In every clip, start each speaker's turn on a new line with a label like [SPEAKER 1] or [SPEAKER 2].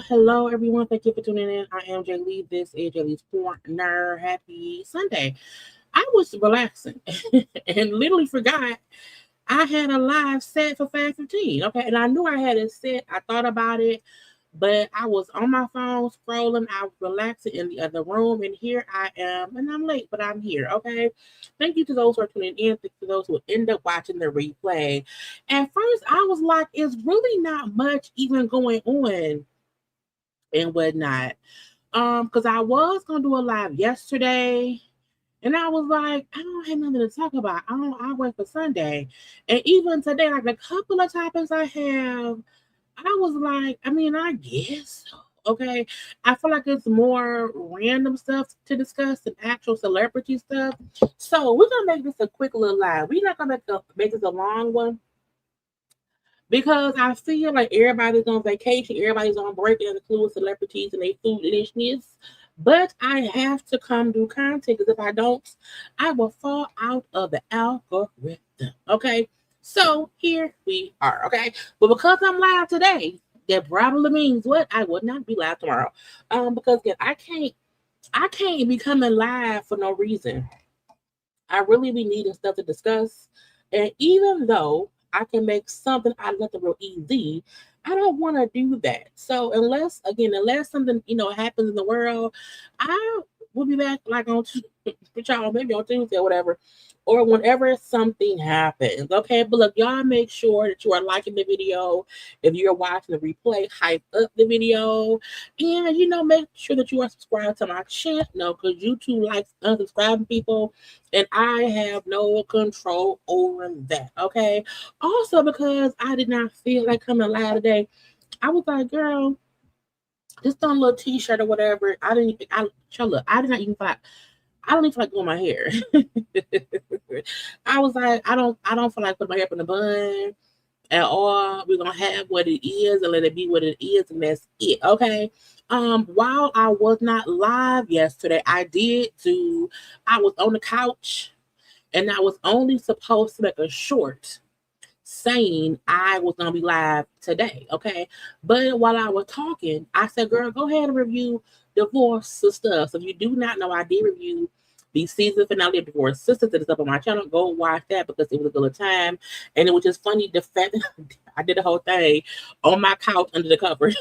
[SPEAKER 1] Hello, everyone. Thank you for tuning in. I am Jaylee. This is JayLeesCorner. Happy Sunday. I was relaxing and literally forgot I had a live set for 5:15. Okay, and I knew I had it set. I thought about it, but I was on my phone scrolling. I was relaxing in the other room, and here I am. And I'm late, but I'm here. Okay, thank you to those who are tuning in. Thank you to those who end up watching the replay. At first, I was like, "It's really not much even going on and whatnot." Because I was gonna do a live yesterday. And I was like, I don't have nothing to talk about. I wait for Sunday. And even today, like a couple of topics I have, I was like, I guess. Okay. I feel like it's more random stuff to discuss than actual celebrity stuff. So we're gonna make this a quick little live. We're not gonna make this a long one because I feel like everybody's on vacation, everybody's on break, and include celebrities and their food dishes. But I have to come do content because if I don't, I will fall out of the algorithm. Okay. So here we are. Okay. But because I'm live today, that probably means what? I would not be live tomorrow. Because again, I can't be coming live for no reason. I really be needing stuff to discuss. And even though I can make something out of nothing real easy, I don't want to do that. So unless something, happens in the world, I will be back like on with y'all, maybe on Tuesday or whatever, or whenever something happens. Okay. But look, y'all make sure that you are liking the video. If you're watching the replay, hype up the video. And make sure that you are subscribed to my channel because YouTube likes unsubscribing people and I have no control over that. Okay. Also, because I did not feel like coming live today, I was like, girl, just on a little t-shirt or whatever. I did not even feel like I don't even feel like doing my hair. I was like, I don't feel like putting my hair up in a bun at all. We're gonna have what it is and let it be what it is, and that's it. Okay. While I was not live yesterday, I was on the couch and I was only supposed to make a short saying I was gonna be live today. Okay. But while I was talking, I said, girl, go ahead and review divorce stuff. So if you do not know, I did review the season finale of Divorce Sisters that is up on my channel. Go watch that because it was a good time. And it was just funny the fact that I did the whole thing on my couch under the cover.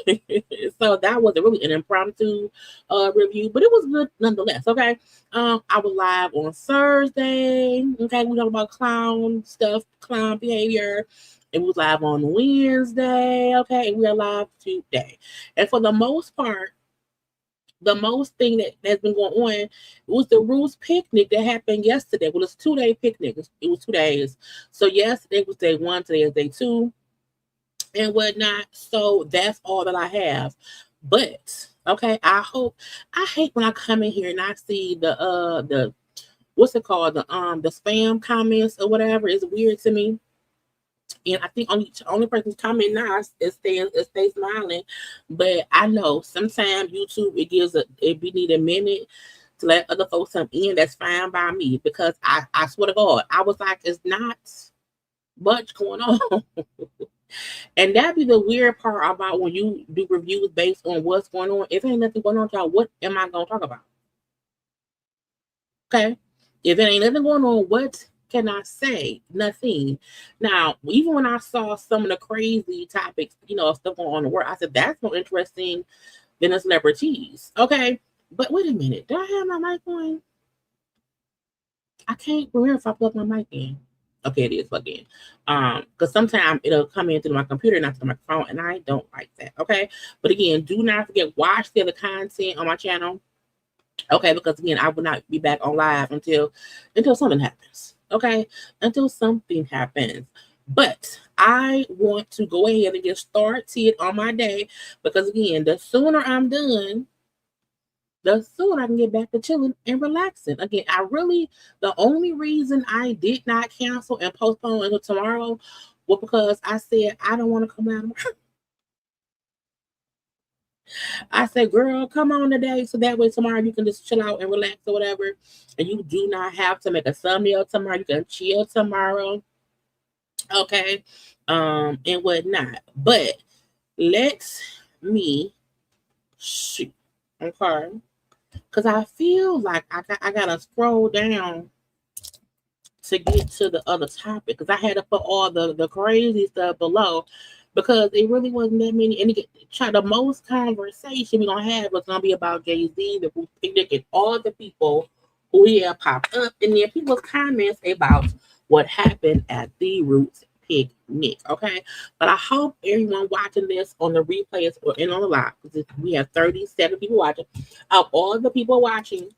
[SPEAKER 1] So that was really an impromptu review, but it was good nonetheless. Okay. I was live on Thursday. Okay, we talk about clown stuff, clown behavior. It was live on Wednesday. Okay, and we are live today. And for the most part, the most thing that's been going on was the Roots picnic that happened yesterday. Well, it's a 2-day picnic. It was 2 days. So yesterday was day 1, today is day 2, and whatnot. So that's all that I have. But okay, I hate when I come in here and I see the what's it called? The spam comments or whatever. It's weird to me. And I think only person's comment now is stay smiling. But I know sometimes YouTube we need a minute to let other folks come in. That's fine by me, because I swear to God, I was like, it's not much going on. And that'd be the weird part about when you do reviews based on what's going on. If ain't nothing going on, y'all, what am I gonna talk about? Okay. If it ain't nothing going on, what can I say? Nothing. Now, even when I saw some of the crazy topics, stuff going on in the world, I said, that's more interesting than the celebrities. Okay. But wait a minute. Do I have my mic on? I can't remember if I plugged my mic in. Okay, it is plugged in. Because sometimes it'll come in through my computer, not through my phone, and I don't like that. Okay. But again, do not forget, watch the other content on my channel. Okay, because again, I will not be back on live until something happens. Okay, until something happens. But I want to go ahead and get started on my day, because again, the sooner I'm done, the sooner I can get back to chilling and relaxing. Again, the only reason I did not cancel and postpone until tomorrow was because I said I don't want to come out of my I said, girl, come on today, so that way tomorrow you can just chill out and relax or whatever. And you do not have to make a thumbnail tomorrow. You can chill tomorrow. Okay. And whatnot. But let me shoot. Okay. Because I feel like I gotta scroll down to get to the other topic, because I had to put all the crazy stuff below, because it really wasn't that many. And the most conversation we're gonna have was gonna be about Jay-Z, the Roots picnic, and all the people who have popped up, and then people's comments about what happened at the Roots picnic. Okay, but I hope everyone watching this on the replays or in on the live, because we have 37 people watching. Of all the people watching,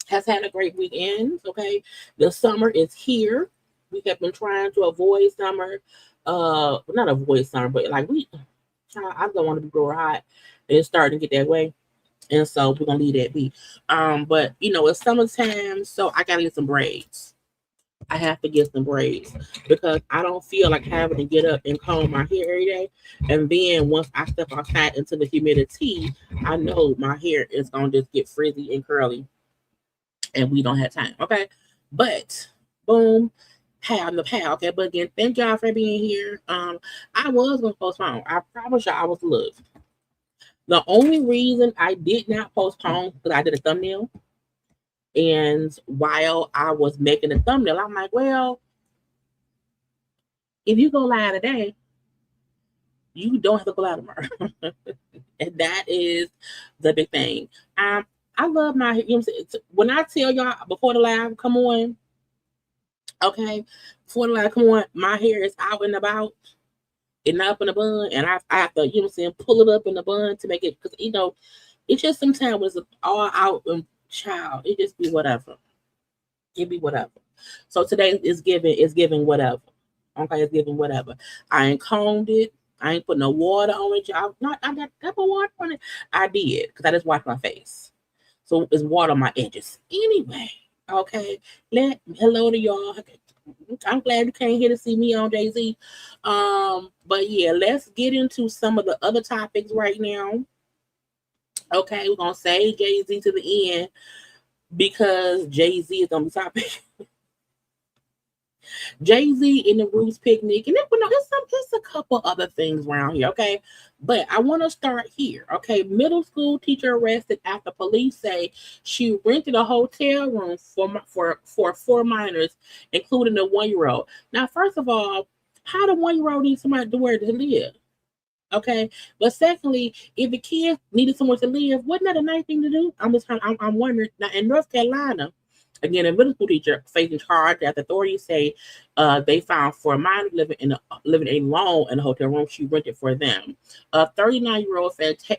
[SPEAKER 1] has had a great weekend. Okay, the summer is here. We have been trying to avoid summer. Not avoid summer, but like I don't want to be real hot. It's starting to get that way, and so we're gonna leave that be. But it's summertime, so I gotta get some braids. I have to get some braids, because I don't feel like having to get up and comb my hair every day. And then once I step outside into the humidity, I know my hair is gonna just get frizzy and curly, and we don't have time. Okay, but boom. Pound the pound. Okay, but again, thank y'all for being here. I was gonna postpone. I promise y'all I was love. The only reason I did not postpone because I did a thumbnail, and while I was making the thumbnail, I'm like, well, if you go live today, you don't have to go live tomorrow. And that is the big thing. I love my, when I tell y'all before the live come on, okay, before the live come on, my hair is out and about and up in the bun, and I have to, pull it up in the bun to make it, because it's just sometimes it's all out and child, it just be whatever. It be whatever. So today is giving whatever. Okay, it's giving whatever. I ain't combed it. I ain't put no water on it. Y'all, I got put water on it. I did, because I just washed my face. So it's water on my edges. Anyway, okay. Hello to y'all. I'm glad you came here to see me on Jay-Z. But yeah, let's get into some of the other topics right now. Okay, we're gonna save Jay-Z to the end, because Jay-Z is gonna be topic. Jay-Z in the Roots picnic, and it's a couple other things around here, okay? But I want to start here, okay? Middle school teacher arrested after police say she rented a hotel room for four minors, including a 1-year-old. Now, first of all, how the 1-year-old need somewhere to live? Okay, but secondly, if the kids needed somewhere to live, wasn't that a nice thing to do? I'm wondering now in North Carolina. Again, a middle school teacher facing charge after authorities say they found four minors living alone in a hotel room she rented for them. A 39-year-old Fantasia.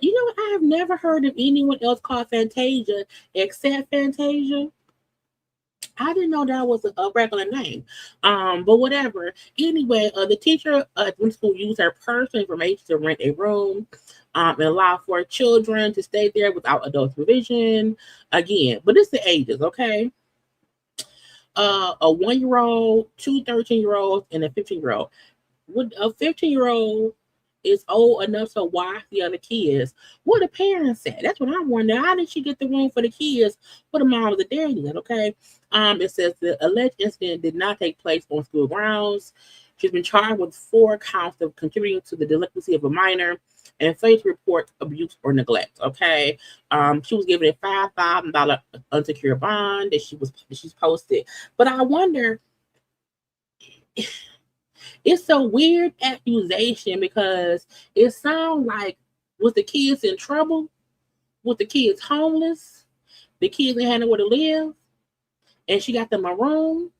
[SPEAKER 1] You know what? I have never heard of anyone else called Fantasia except Fantasia. I didn't know that was a regular name. But whatever. Anyway, the teacher at the school used her personal information to rent a room and allow for children to stay there without adult supervision. Again, but it's the ages, okay? A 1-year-old, two 13-year-olds, and a 15-year-old. Would a 15-year-old is old enough to watch the other kids? What the parents said. That's what I'm wondering. How did she get the room for the kids for the mom and the daddy? Okay. It says the alleged incident did not take place on school grounds. She's been charged with 4 counts of contributing to the delinquency of a minor and failed to report abuse or neglect. Okay. She was given a $5,000 unsecured bond that she's posted. But I wonder. It's a weird accusation because it sounds like, was the kids in trouble? Was the kids homeless? The kids didn't have nowhere to live? And she got them a room?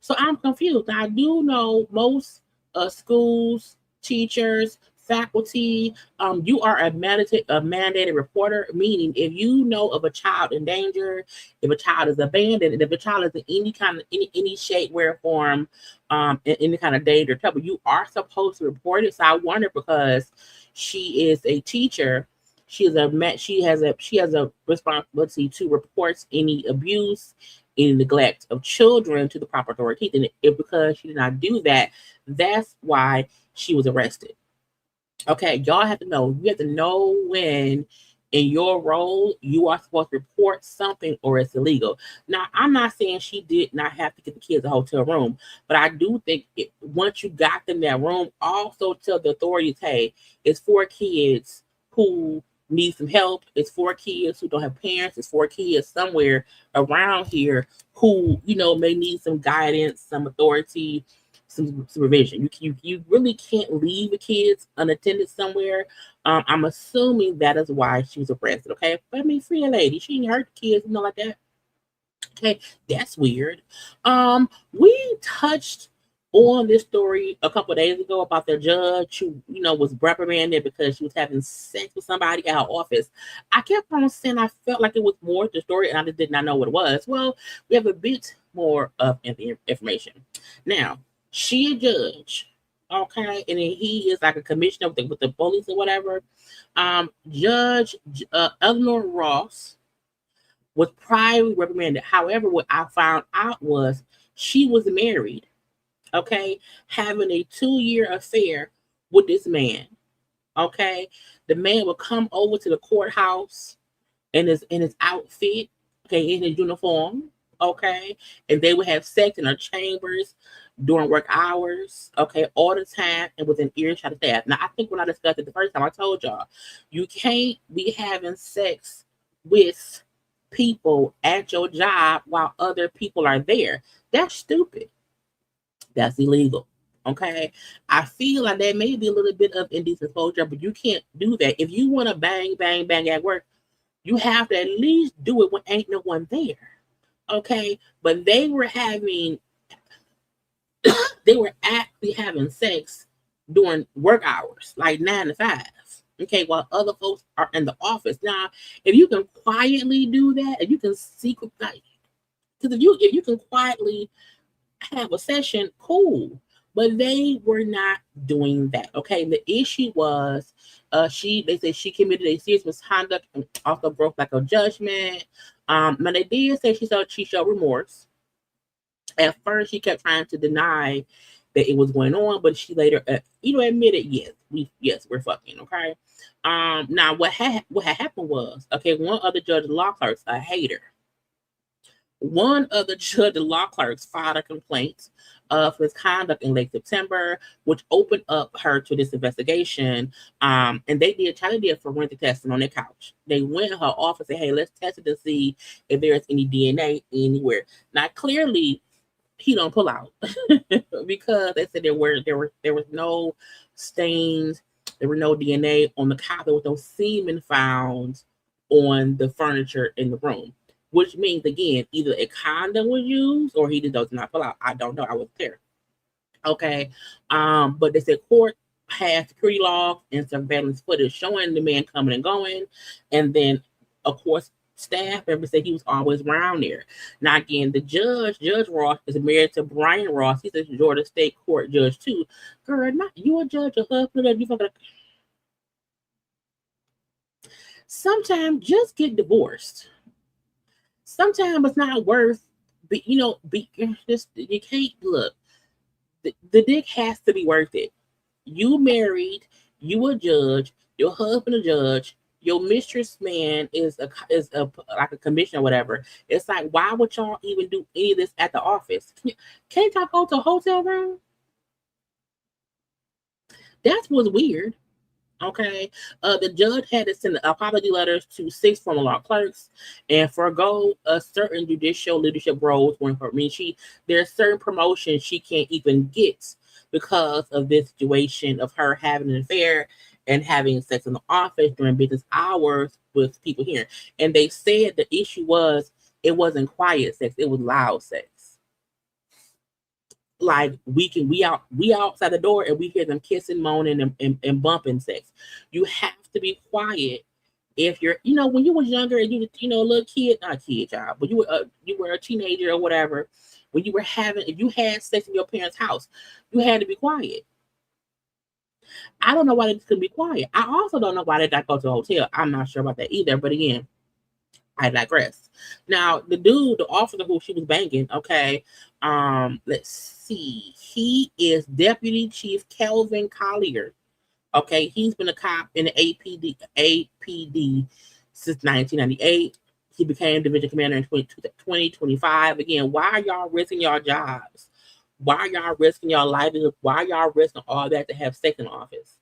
[SPEAKER 1] So I'm confused. I do know most schools, teachers, faculty, you are a mandated reporter, meaning if you know of a child in danger, if a child is abandoned, if a child is in any shape, where, form, in any kind of danger or trouble, you are supposed to report it. So I wonder, because she is a teacher, she has a responsibility to report any abuse, any neglect of children to the proper authorities. And if because she did not do that, that's why she was arrested. Okay, y'all have to know. You have to know when in your role you are supposed to report something or it's illegal. Now, I'm not saying she did not have to get the kids a hotel room, but I do think once you got them that room, also tell the authorities, hey, it's 4 kids who need some help. It's 4 kids who don't have parents. It's 4 kids somewhere around here who, may need some guidance, some authority, some supervision. You really can't leave the kids unattended somewhere. I'm assuming that is why she was arrested. Okay, but I mean, free a lady. She didn't hurt the kids, like that. Okay, that's weird. We touched on this story a couple of days ago about the judge who, was reprimanded because she was having sex with somebody at her office. I kept on saying I felt like it was more to the story, and I just did not know what it was. Well, we have a bit more of the information now. She a judge, okay, and then he is like a commissioner with the police or whatever. Judge Eleanor Ross was privately reprimanded. However, what I found out was she was married, okay, having a 2-year affair with this man. Okay, the man would come over to the courthouse in his outfit, okay, in his uniform, okay, and they would have sex in her chambers during work hours, okay, all the time, and within earshot of staff. Now, I think when I discussed it the first time, I told y'all, you can't be having sex with people at your job while other people are there. That's stupid. That's illegal. Okay, I feel like there may be a little bit of indecent exposure, but you can't do that. If you want to bang, bang, bang at work, you have to at least do it when ain't no one there. Okay, but they were actually having sex during work hours, like 9 to 5. Okay, while other folks are in the office. Now, if you can quietly do that, if you can secretly, because if you can quietly have a session, cool. But they were not doing that. Okay, the issue was, they said she committed a serious misconduct and also broke like a judgment. But they did say she showed remorse. At first, she kept trying to deny that it was going on, but she later, admitted, yes, we're fucking, okay. Now what had happened was, okay, one other judge, law clerks, a hater, One of the judge and law clerks filed a complaint of misconduct in late September, which opened up her to this investigation. And they did forensic testing on their couch. They went in her office and said, "Hey, let's test it to see if there's any DNA anywhere." Now, clearly, he don't pull out because they said there was no stains, there were no DNA on the couch, there was no semen found on the furniture in the room. Which means, again, either a condom was used or he just does not pull out. I don't know. I wasn't there. Okay. But they said court had security logs and surveillance footage showing the man coming and going. And then, of course, staff members said he was always around there. Now, again, the Judge Ross, is married to Brian Ross. He's a Georgia State Court judge, too. Girl, not you a judge, a husband, you fucking. Sometimes just get divorced. Sometimes it's not worth, just you can't look. The dick has to be worth it. You married, you a judge, your husband a judge, your mistress man is a like a commissioner or whatever. It's like, why would y'all even do any of this at the office? Can't y'all go to a hotel room? That was weird. Okay. The judge had to send apology letters to 6 former law clerks and forego certain judicial leadership roles when there's certain promotions she can't even get because of this situation of her having an affair and having sex in the office during business hours with people here. And they said the issue was it wasn't quiet sex, it was loud sex. Like we outside the door and we hear them kissing, moaning, and bumping sex. You have to be quiet if you're, when you was younger and you a little kid, not a kid, child, but you were a teenager or whatever. When you were if you had sex in your parents' house, you had to be quiet. I don't know why they just couldn't be quiet. I also don't know why they didn't go to a hotel. I'm not sure about that either. But again, I digress. Now, the officer who she was banging, okay, let's see. He is Deputy Chief Kelvin Collier. Okay, he's been a cop in the APD since 1998. He became division commander in 2025. Again, why are y'all risking your jobs? Why are y'all risking your livelihood? Why are y'all risking all that to have sex in office?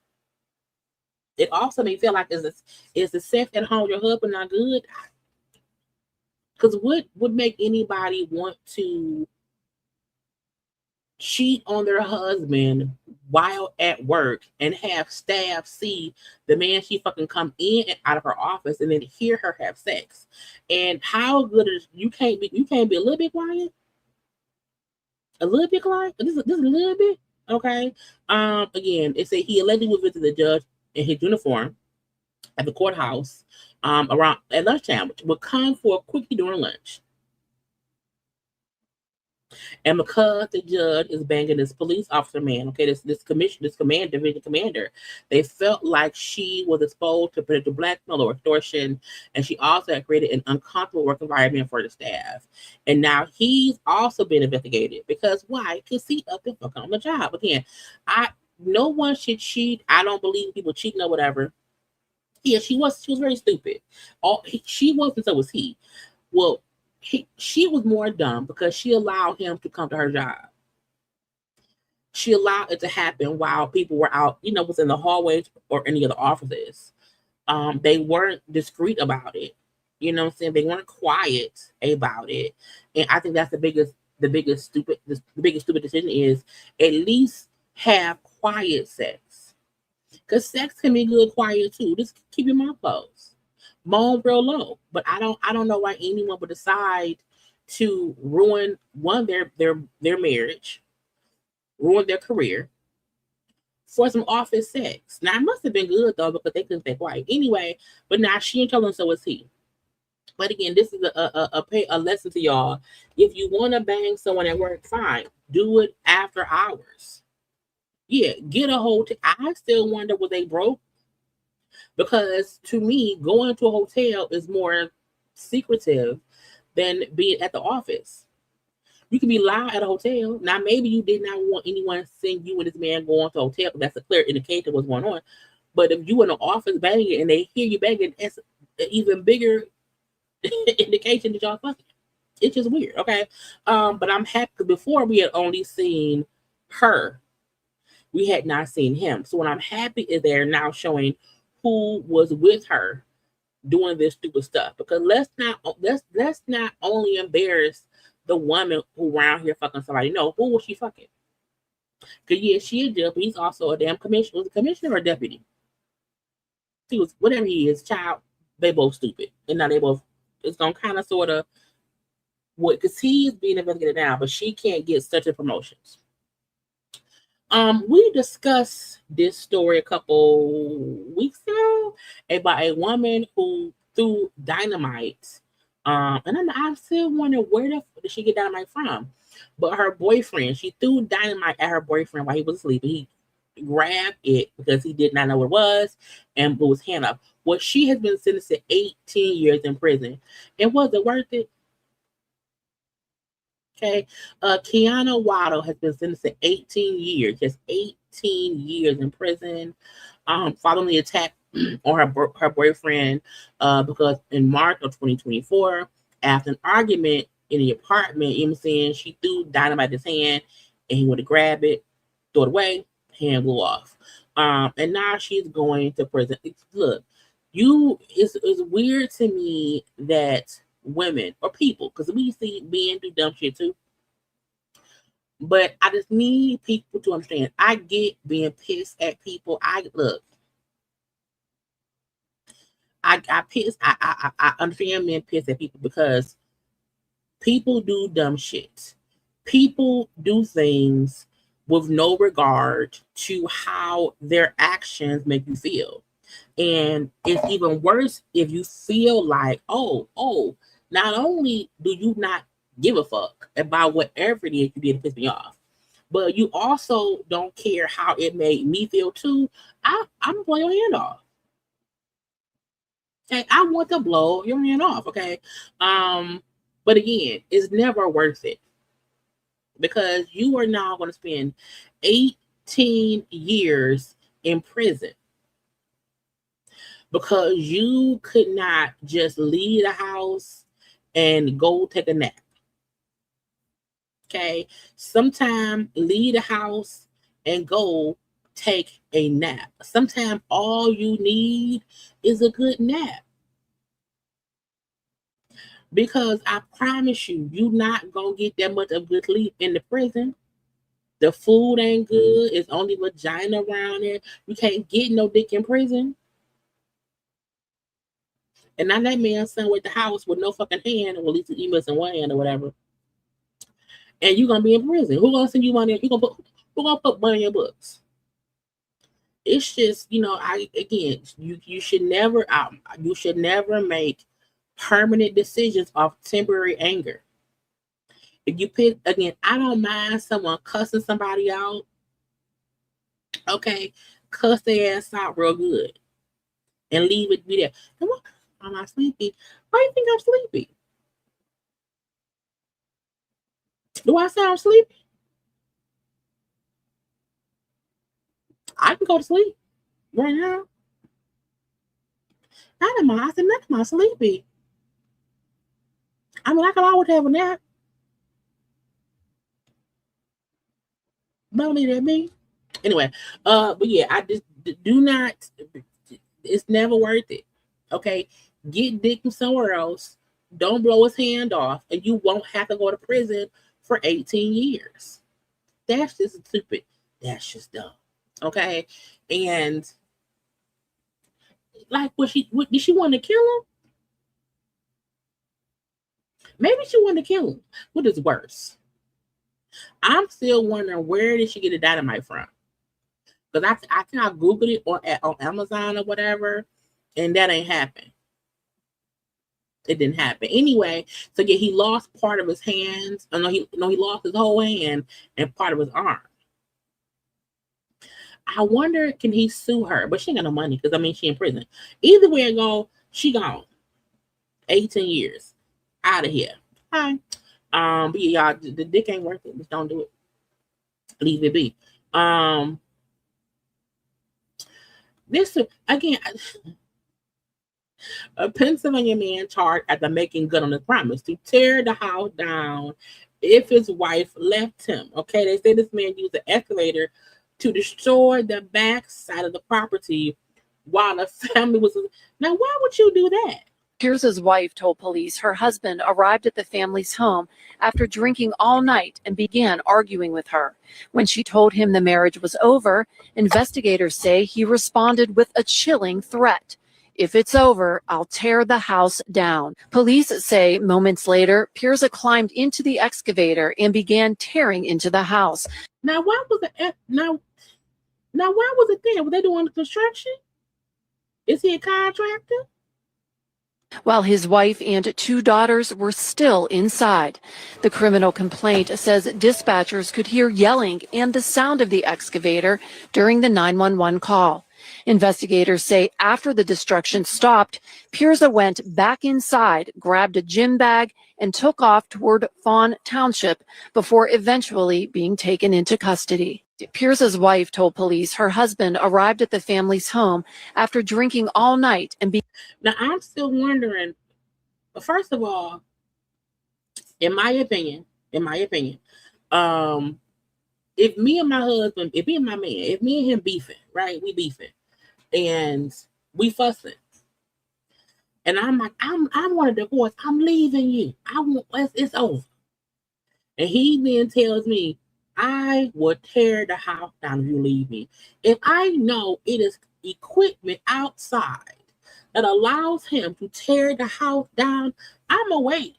[SPEAKER 1] It also may feel like, is the sex at home your husband not good? Because what would make anybody want to cheat on their husband while at work and have staff see the man she fucking come in and out of her office and then hear her have sex? And how good is you can't be a little bit quiet? A little bit quiet? This is a little bit? Okay. Again, it said he allegedly would visit the judge in his uniform at the courthouse around at lunchtime, which would come for quickly during lunch. And because the judge is banging this police officer man, okay, this division commander, they felt like she was exposed to potential blackmail or extortion, and she also had created an uncomfortable work environment for the staff. And now he's also been investigated because why? Because he up and fucking on the job. Again, no one should cheat. I don't believe people cheating or whatever. Yeah, she was very stupid. She wasn't, so was he. Well, she was more dumb because she allowed him to come to her job. She allowed it to happen while people were out, was in the hallways or any of the offices. They weren't discreet about it. You know what I'm saying? They weren't quiet about it. And I think that's the biggest stupid decision is at least have quiet sex. Because sex can be good quiet too. Just keep your mouth closed. Moan real low. But I don't know why anyone would decide to ruin their marriage, ruin their career for some office sex. Now it must have been good though, because they couldn't stay quiet. Anyway, but now she ain't telling, so is he. But again, this is a lesson to y'all. If you want to bang someone at work, fine. Do it after hours. Yeah, get a hotel. I still wonder, were they broke? Because to me, going to a hotel is more secretive than being at the office. You can be loud at a hotel. Now, maybe you did not want anyone seeing you and this man going to a hotel. That's a clear indication of what's going on. But if you in the office banging and they hear you banging, that's an even bigger indication that y'all fucking. It's just weird, okay? But I'm happy because before we had only seen her. We had not seen him. So what I'm happy is they're now showing who was with her doing this stupid stuff. Because let's not only embarrass the woman who around here fucking somebody. No, who was she fucking? Because yeah, she a jail, but he's also a damn commissioner. Was a commissioner or a deputy? He was whatever he is, child. They both stupid. And now they both it's gonna kind of sort of what because he's being investigated now, but she can't get such a promotions. We discussed this story a couple weeks ago about a woman who threw dynamite. And I'm still wondering where the fuck did she get dynamite from? But her boyfriend, she threw dynamite at her boyfriend while he was asleep. He grabbed it because he did not know what it was and put his hand up. Well, she has been sentenced to 18 years in prison. And was it worth it? Okay. Kiana Waddle has been sentenced to 18 years, just 18 years in prison, following the attack on her boyfriend, because in March of 2024, after an argument in the apartment, you know what I'm saying, she threw dynamite in his hand and he went to grab it, throw it away, hand blew off. And now she's going to prison. Look, it's weird to me that women or people, because we see men do dumb shit too. But I just need people to understand. I get being pissed at people. I understand being pissed at people because people do dumb shit. People do things with no regard to how their actions make you feel. And it's even worse if you feel like, not only do you not give a fuck about whatever it is you did to piss me off, but you also don't care how it made me feel too. I'm gonna blow your hand off. Okay, I want to blow your hand off. Okay, but again, it's never worth it because you are now going to spend 18 years in prison because you could not just leave the house and go take a nap. Okay, sometimes leave the house and go take a nap. Sometimes all you need is a good nap. Because I promise you, you're not gonna get that much of good sleep in the prison. The food ain't good. It's only vagina around there. You can't get no dick in prison. And now that man somewhere at the house with no fucking hand, or at least he missing one hand or whatever. And you're gonna be in prison. Who gonna send you money? Who gonna put money in your books? It's just, you should never make permanent decisions off temporary anger. If you pick again, I don't mind someone cussing somebody out. Okay, cuss their ass out real good and leave it be there. Come on, I'm not sleepy. Why do you think I'm sleepy? Do I sound sleepy? I can go to sleep right now. I said nothing. I'm sleepy. I mean, I can always have a nap. Don't leave that me. Anyway, but yeah, I just do not. It's never worth it. Okay, get dick from somewhere else. Don't blow his hand off, and you won't have to go to prison for 18 years. That's just stupid. That's just dumb. Okay, and like, did she want to kill him? Maybe she wanted to kill him. What is worse? I'm still wondering where did she get the dynamite from? Because I think I googled it on Amazon or whatever, and that ain't happened. It didn't happen anyway. So yeah, he lost part of his hands. He lost his whole hand and part of his arm. I wonder, can he sue her? But she ain't got no money because she in prison. Either way it go, she gone. 18 years out of here. Hi. But yeah, y'all, the dick ain't worth it. Just don't do it. Leave it be. This again. A Pennsylvania man charged after making good on his promise to tear the house down if his wife left him. Okay, they say this man used an excavator to destroy the back side of the property while the family was. Now, why would you do that?
[SPEAKER 2] Pierce's wife told police her husband arrived at the family's home after drinking all night and began arguing with her. When she told him the marriage was over, investigators say he responded with a chilling threat. If it's over, I'll tear the house down. Police say moments later, Pierce climbed into the excavator and began tearing into the house.
[SPEAKER 1] Now, why was it? Now, why was it there? Were they doing the construction? Is he a contractor?
[SPEAKER 2] While his wife and 2 daughters were still inside. The criminal complaint says dispatchers could hear yelling and the sound of the excavator during the 911 call. Investigators say after the destruction stopped, Pierza went back inside, grabbed a gym bag, and took off toward Fawn Township before eventually being taken into custody. Pierce's wife told police her husband arrived at the family's home after drinking all night and
[SPEAKER 1] Now, I'm still wondering, first of all, in my opinion, if me and my husband, if me and my man, if me and him beefing, right? We beefing and we fussing. And I'm like, I want a divorce. I'm leaving you. It's over. And he then tells me, I will tear the house down if you leave me. If I know it is equipment outside that allows him to tear the house down, I'm gonna wait.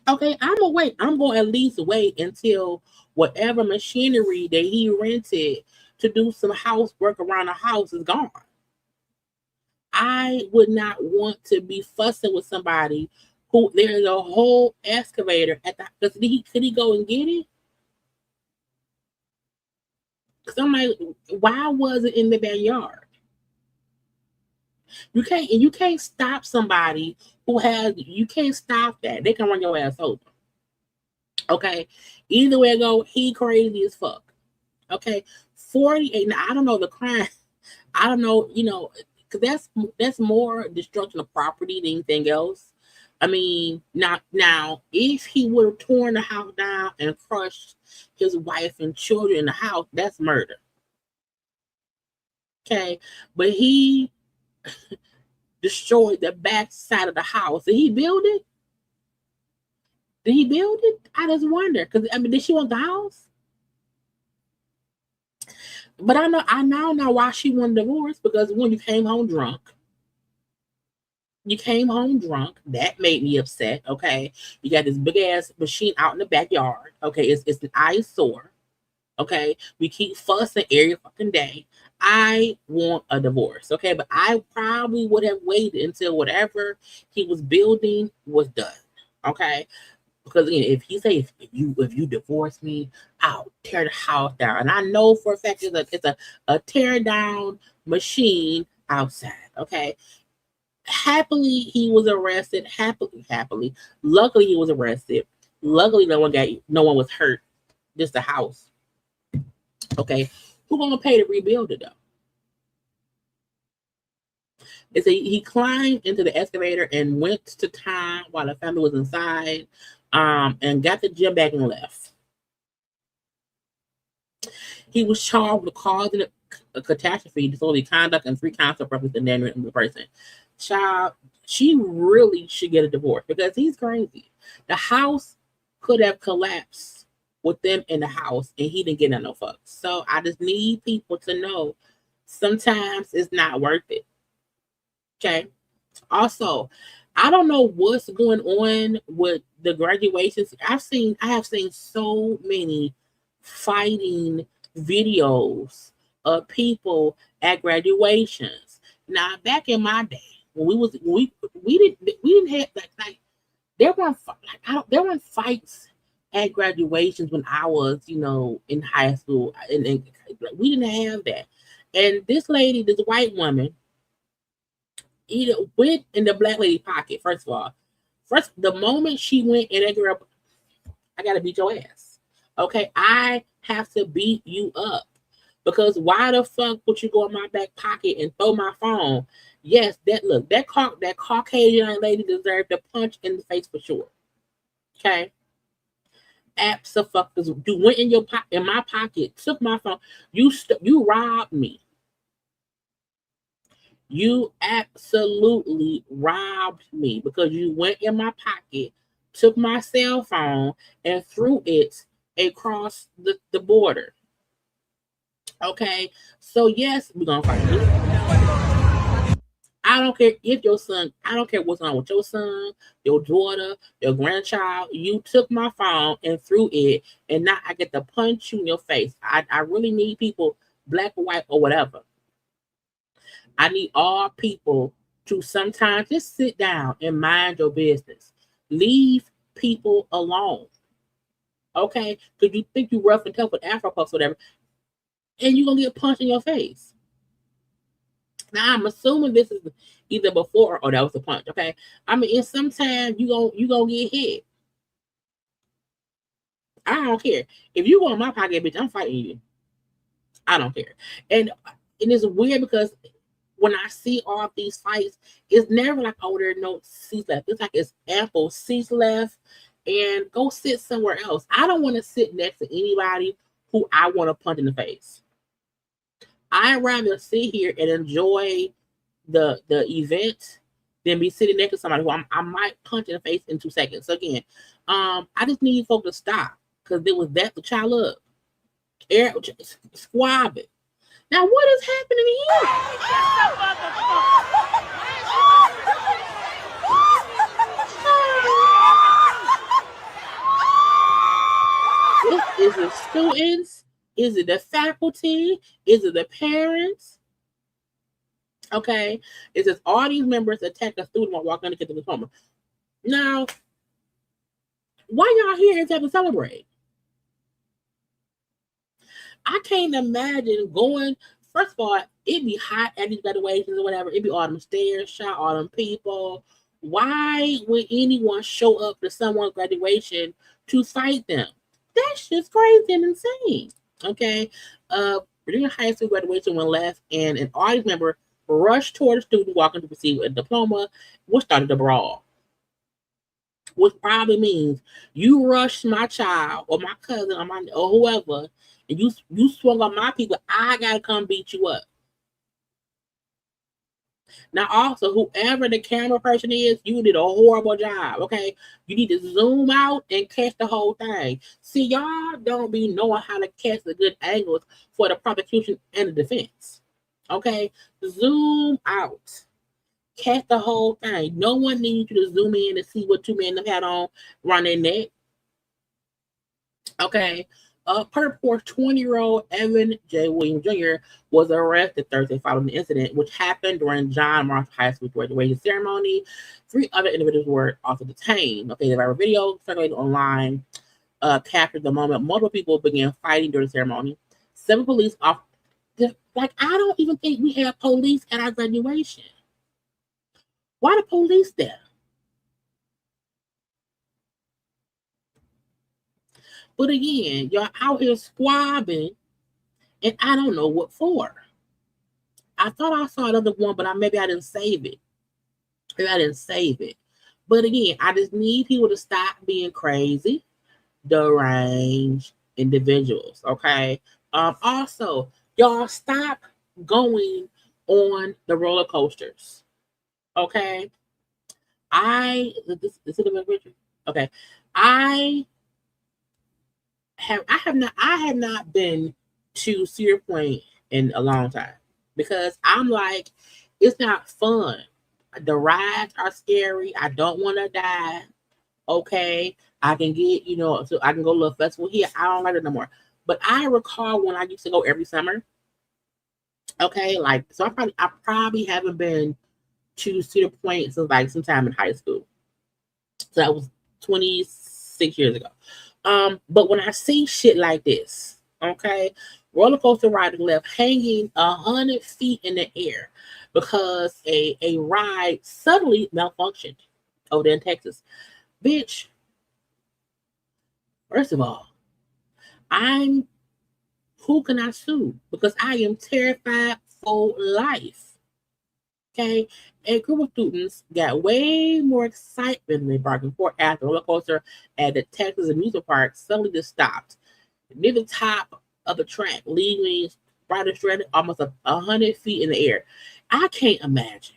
[SPEAKER 1] Okay, I'm gonna wait. I'm gonna at least wait until whatever machinery that he rented to do some housework around the house is gone. I would not want to be fussing with somebody who there's a whole excavator at the. Because could he go and get it? Because I'm like, why was it in the backyard? You can't stop somebody who has. You can't stop that. They can run your ass over. Okay, either way it go, he crazy as fuck. Okay, 48. Now I don't know the crime. I don't know. Because that's more destruction of property than anything else. I mean, now if he would have torn the house down and crushed his wife and children in the house, that's murder. Okay, but he destroyed the back side of the house. Did he build it? I just wonder. Because did she want the house? But I now know why she wanted a divorce, because when you came home drunk. That made me upset. Okay, you got this big ass machine out in the backyard. Okay, it's an eyesore. Okay, we keep fussing every fucking day. I want a divorce. Okay, but I probably would have waited until whatever he was building was done. Okay, because again, if he say if you divorce me, I'll tear the house down, and I know for a fact it's a tear down machine outside. Okay, happily he was arrested. Happily, luckily he was arrested. Luckily no one was hurt. Just the house. Okay, who gonna pay to rebuild it though? It's he climbed into the excavator and went to town while the family was inside, and got the gym bag and left. He was charged with causing a catastrophe, disorderly conduct, and 3 counts of reckless endangerment of the person. Child, she really should get a divorce because he's crazy. The house could have collapsed with them in the house, and he didn't get no fucks. So I just need people to know sometimes it's not worth it. Okay. Also, I don't know what's going on with the graduations. I have seen so many fighting videos of people at graduations. Now, back in my day, when we didn't have like there weren't fights at graduations when I was in high school, and we didn't have that. And this white woman, went in the black lady pocket. First, the moment she went in, that girl, I gotta beat your ass. Okay, I have to beat you up. Because why the fuck would you go in my back pocket and throw my phone? Yes, that Caucasian young lady deserved a punch in the face for sure. Okay. Absolutely. You went in my pocket, took my phone. You robbed me. You absolutely robbed me because you went in my pocket, took my cell phone, and threw it across the border. Okay, so yes, we're gonna fight you. I don't care if your son, I don't care what's on with your son, your daughter, your grandchild. You took my phone and threw it, and now I get to punch you in your face. I really need people, black or white or whatever. I need all people to sometimes just sit down and mind your business. Leave people alone. Okay? Because you think you rough and tough with Afro puffs or whatever, and you're gonna get punched in your face. Now I'm assuming this is either before or that was a punch. Okay, I mean, in some time you gonna get hit. I don't care if you go in my pocket, bitch. I'm fighting you. I don't care. And it's weird because when I see all these fights, it's never like, oh, there are no seats left. It's like it's ample seats left, and go sit somewhere else. I don't want to sit next to anybody who I want to punch in the face. I'd rather sit here and enjoy the event than be sitting next to somebody who I might punch in the face in 2 seconds. So again, I just need folks to stop because there was that the child up, air squabbing. Now what is happening here? Is it students? Is it the faculty? Is it the parents? Okay, it says all these members attack a student while walking to get the diploma. Now, why y'all here instead of celebrate? I can't imagine going. First of all, it'd be hot at these graduations or whatever. It'd be all them stairs, shot, all them people. Why would anyone show up to someone's graduation to fight them? That's just crazy and insane. Okay, Virginia high school graduation went left, and an audience member rushed toward the student walking to receive a diploma, which started the brawl. Which probably means you rushed my child or my cousin or whoever, and you swung on my people. I gotta come beat you up. Now, also, whoever the camera person is, you did a horrible job. Okay, you need to zoom out and catch the whole thing. See, y'all don't be knowing how to catch the good angles for the prosecution and the defense. Okay, zoom out. Catch the whole thing. No one needs you to zoom in to see what two men have had on around their neck. Okay. Per report, 20-year-old Evan J. Williams Jr. was arrested Thursday following the incident, which happened during John Marshall High School graduation ceremony. 3 other individuals were also detained. Okay, the viral video circulated online captured the moment multiple people began fighting during the ceremony. 7 police officers, like, I don't even think we have police at our graduation. Why the police there? But again, y'all out here squabbing, and I don't know what for. I thought I saw another one, but maybe I didn't save it. But again, I just need people to stop being crazy, deranged individuals. Okay. Also, y'all stop going on the roller coasters. Okay. This is the picture. Okay. I have not been to Cedar Point in a long time because I'm like, it's not fun. The rides are scary. I don't want to die. Okay, I can get, so I can go to a little festival here. I don't like it no more. But I recall when I used to go every summer. Okay, like, so I probably haven't been to Cedar Point since like sometime in high school. So that was 26 years ago. But when I see shit like this, okay, roller coaster rider left hanging 100 feet in the air because a ride suddenly malfunctioned over there in Texas. Bitch, first of all, I'm Who can I sue? Because I am terrified for life. Okay, a group of students got way more excitement than they bargained for after the roller coaster at the Texas amusement park suddenly just stopped near the top of the track, leaving Spider stranded almost 100 feet in the air. I can't imagine.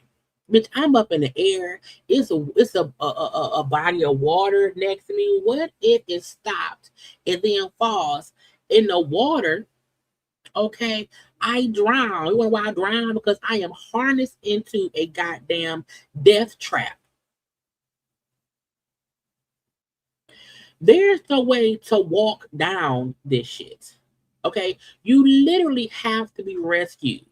[SPEAKER 1] Bitch, I'm up in the air. It's a body of water next to me. What if it stopped and then falls in the water? Okay, I drown. You know why I drown? Because I am harnessed into a goddamn death trap. There's no way to walk down this shit. Okay, you literally have to be rescued.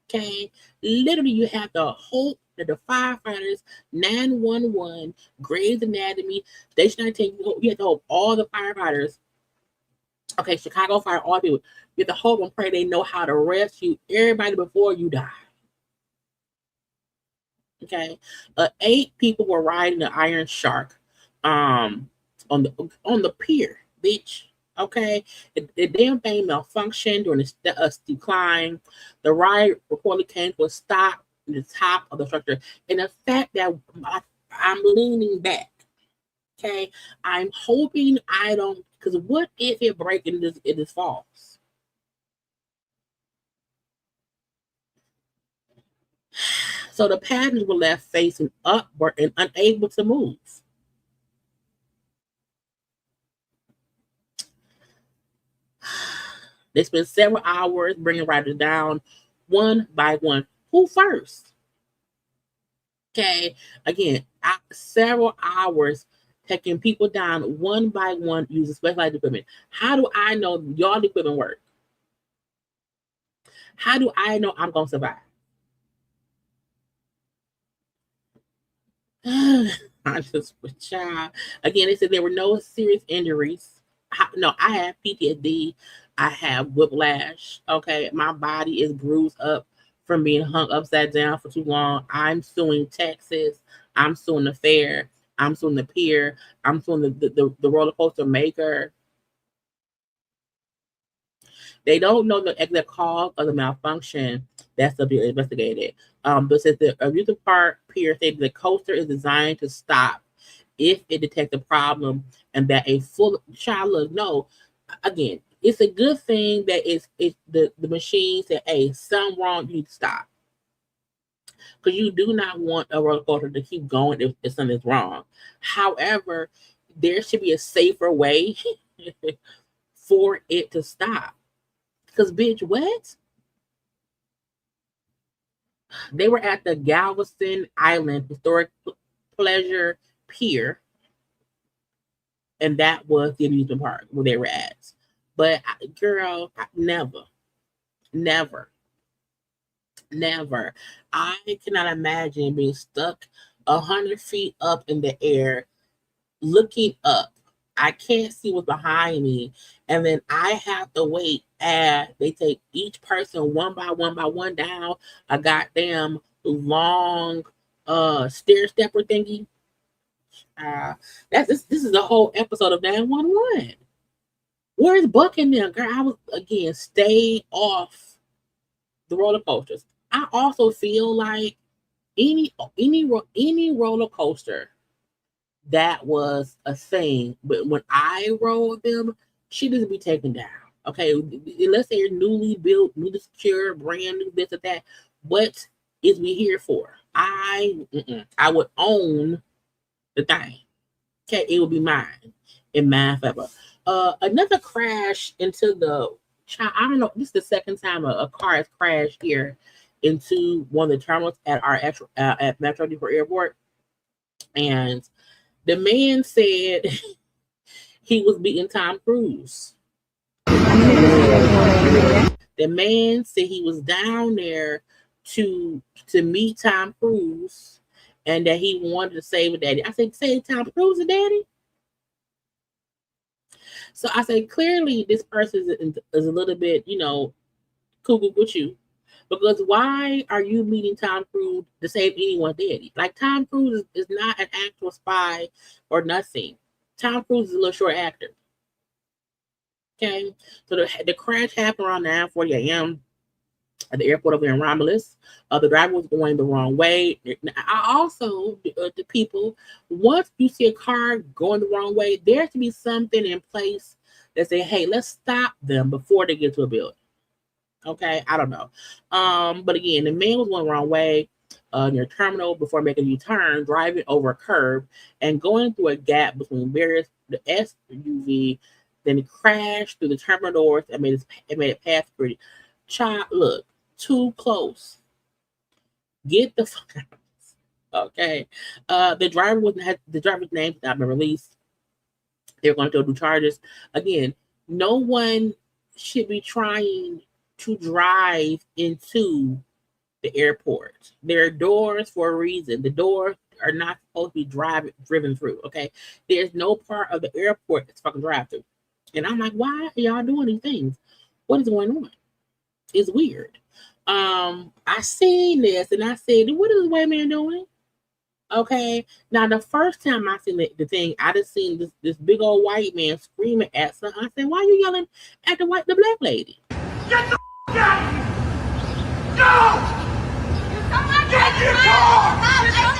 [SPEAKER 1] Okay, literally, you have to hope that the firefighters, 911, Grey's Anatomy, Station 19, you have to hope all the firefighters. Okay, Chicago Fire, all people. You have to hope and pray they know how to rescue everybody before you die. Okay, 8 people were riding the Iron Shark, on the pier, bitch. Okay, the damn thing malfunctioned during the decline. The ride reportedly came to a stop in the top of the structure, and the fact that I'm leaning back. Okay, I'm hoping I don't. Because what if it breaks and it falls? So the passengers were left facing upward and unable to move. They spent several hours bringing riders down one by one. Who first? Okay, again, several hours taking people down one by one using specialized equipment. How do I know y'all equipment work? How do I know I'm gonna survive? I just child. Again, they said there were no serious injuries. No, I have PTSD. I have whiplash. Okay, my body is bruised up from being hung upside down for too long. I'm suing Texas. I'm suing the fair. I'm suing the pier. I'm suing the roller coaster maker. They don't know the exact cause of the malfunction that's to be investigated. But since the amusement park pier stated the coaster is designed to stop if it detects a problem and that a full child will know. Again, it's a good thing that it's the machine said, hey, something wrong, you need to stop. Because you do not want a roller coaster to keep going if something's wrong. However, there should be a safer way for it to stop. Because, bitch, what? They were at the Galveston Island Historic Pleasure Pier, and that was the amusement park where they were at. But, girl, never, never, never. I cannot imagine being stuck 100 feet up in the air, looking up. I can't see what's behind me, and then I have to wait as they take each person one by one down a goddamn long stair stepper thingy. This is a whole episode of 911. Where's Buck in there, girl? I was again stay off the roller coasters. I also feel like any roller coaster that was a thing. But when I rode them, she doesn't be taken down. Okay, unless they're newly built, newly secure, brand new, this or that. What is we here for? I would own the thing. Okay, it would be mine and mine forever. Another crash into the. I don't know. This is the second time a car has crashed here into one of the terminals at our at Metro Newport Airport, and the man said he was beating Tom Cruise. The man said he was down there to meet Tom Cruise and that he wanted to save daddy. I said, save Tom Cruise and daddy? So I said, clearly this person is a little bit, cuckoo with you. Because why are you meeting Tom Cruise to save anyone's daddy? Like Tom Cruise is not an actual spy or nothing. Tom Cruise is a little short actor. Okay, so the crash happened around 9:40 a.m. at the airport over in Romulus. The driver was going the wrong way. I also, the people, once you see a car going the wrong way, there has to be something in place that say, hey, let's stop them before they get to a building. Okay, I don't know. But again, the man was going the wrong way near terminal before making a U-turn, driving over a curb and going through a gap between various the SUV. Then it crashed through the terminal doors and made it past security. Child, look, too close. Get the fuck out. Okay. The driver's name has not been released. They're going to go do charges. Again, no one should be trying to drive into the airport. There are doors for a reason. The doors are not supposed to be driven through. Okay. There's no part of the airport that's fucking drive through. And I'm like, why are y'all doing these things? What is going on? It's weird. I seen this and I said, what is the white man doing? Okay. Now the first time I seen the thing, I just seen this big old white man screaming at someone. I said, why are you yelling at the black lady?
[SPEAKER 3] Get the f*** out of here! Go! Get your car!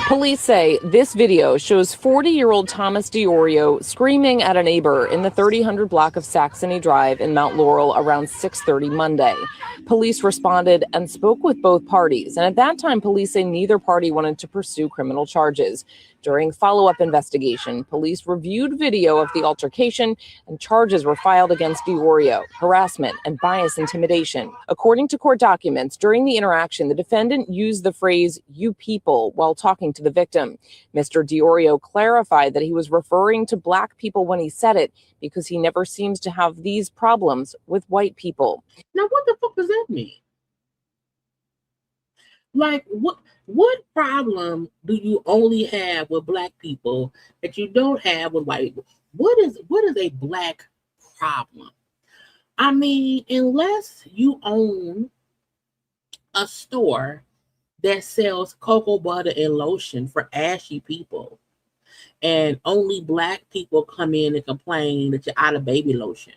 [SPEAKER 4] Police say this video shows 40-year-old Thomas DiOrio screaming at a neighbor in the 3000 block of Saxony Drive in Mount Laurel around 6:30 Monday. Police responded and spoke with both parties, and at that time, police say neither party wanted to pursue criminal charges. During follow-up investigation, police reviewed video of the altercation and charges were filed against DiOrio, harassment and bias intimidation. According to court documents, during the interaction, the defendant used the phrase, "you people," while talking to the victim. Mr. DiOrio clarified that he was referring to black people when he said it because he never seems to have these problems with white people.
[SPEAKER 1] Now, what the fuck does that mean? Like, what problem do you only have with black people that you don't have with white people? What is a black problem? I mean, unless you own a store that sells cocoa butter and lotion for ashy people, and only black people come in and complain that you're out of baby lotion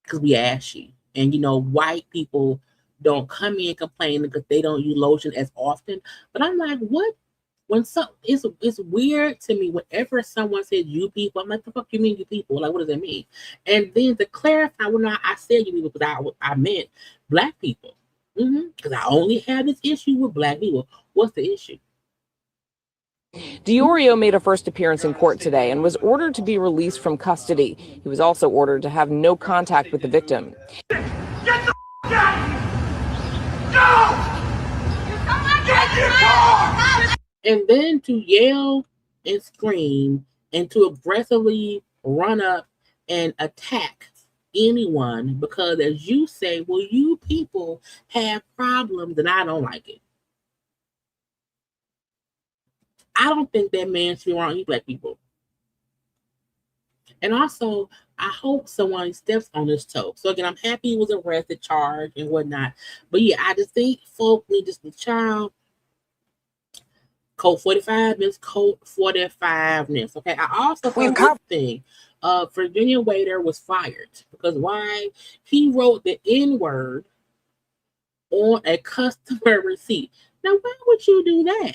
[SPEAKER 1] because we ashy, and white people don't come in complaining because they don't use lotion as often. But I'm like, what? It's weird to me whenever someone says you people, I'm like, the fuck you mean you people? Like, what does that mean? And then to clarify, when I said you people, because I meant black people. Because I only have this issue with black people. What's the issue?
[SPEAKER 4] DiOrio made a first appearance in court today and was ordered to be released from custody. He was also ordered to have no contact with the victim.
[SPEAKER 3] Get the f*** out of here! Go! Get your car!
[SPEAKER 1] And then to yell and scream and to aggressively run up and attack anyone because, as you say, well, you people have problems and I don't like it. I don't think that man should be around you black people. And also, I hope someone steps on his toe. So again, I'm happy he was arrested, charged, and whatnot. But yeah, I just think folk need just the child. Code 45 means code 45ness. Okay. I also heard one thing. Virginia waiter was fired because why? He wrote the N-word on a customer receipt. Now, why would you do that?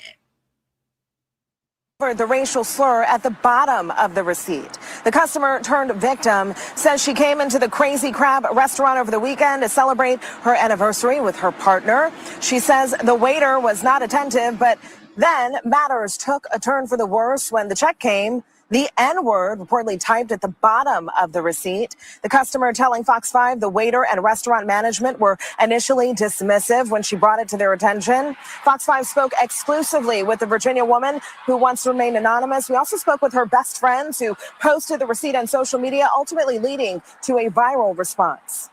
[SPEAKER 5] The racial slur at the bottom of the receipt. The customer turned victim says she came into the Crazy Crab restaurant over the weekend to celebrate her anniversary with her partner. She says the waiter was not attentive, but then matters took a turn for the worse when the check came. The N-word reportedly typed at the bottom of the receipt. The customer telling Fox 5 the waiter and restaurant management were initially dismissive when she brought it to their attention. Fox 5 spoke exclusively with the Virginia woman who wants to remain anonymous. We also spoke with her best friends who posted the receipt on social media, ultimately leading to a viral response.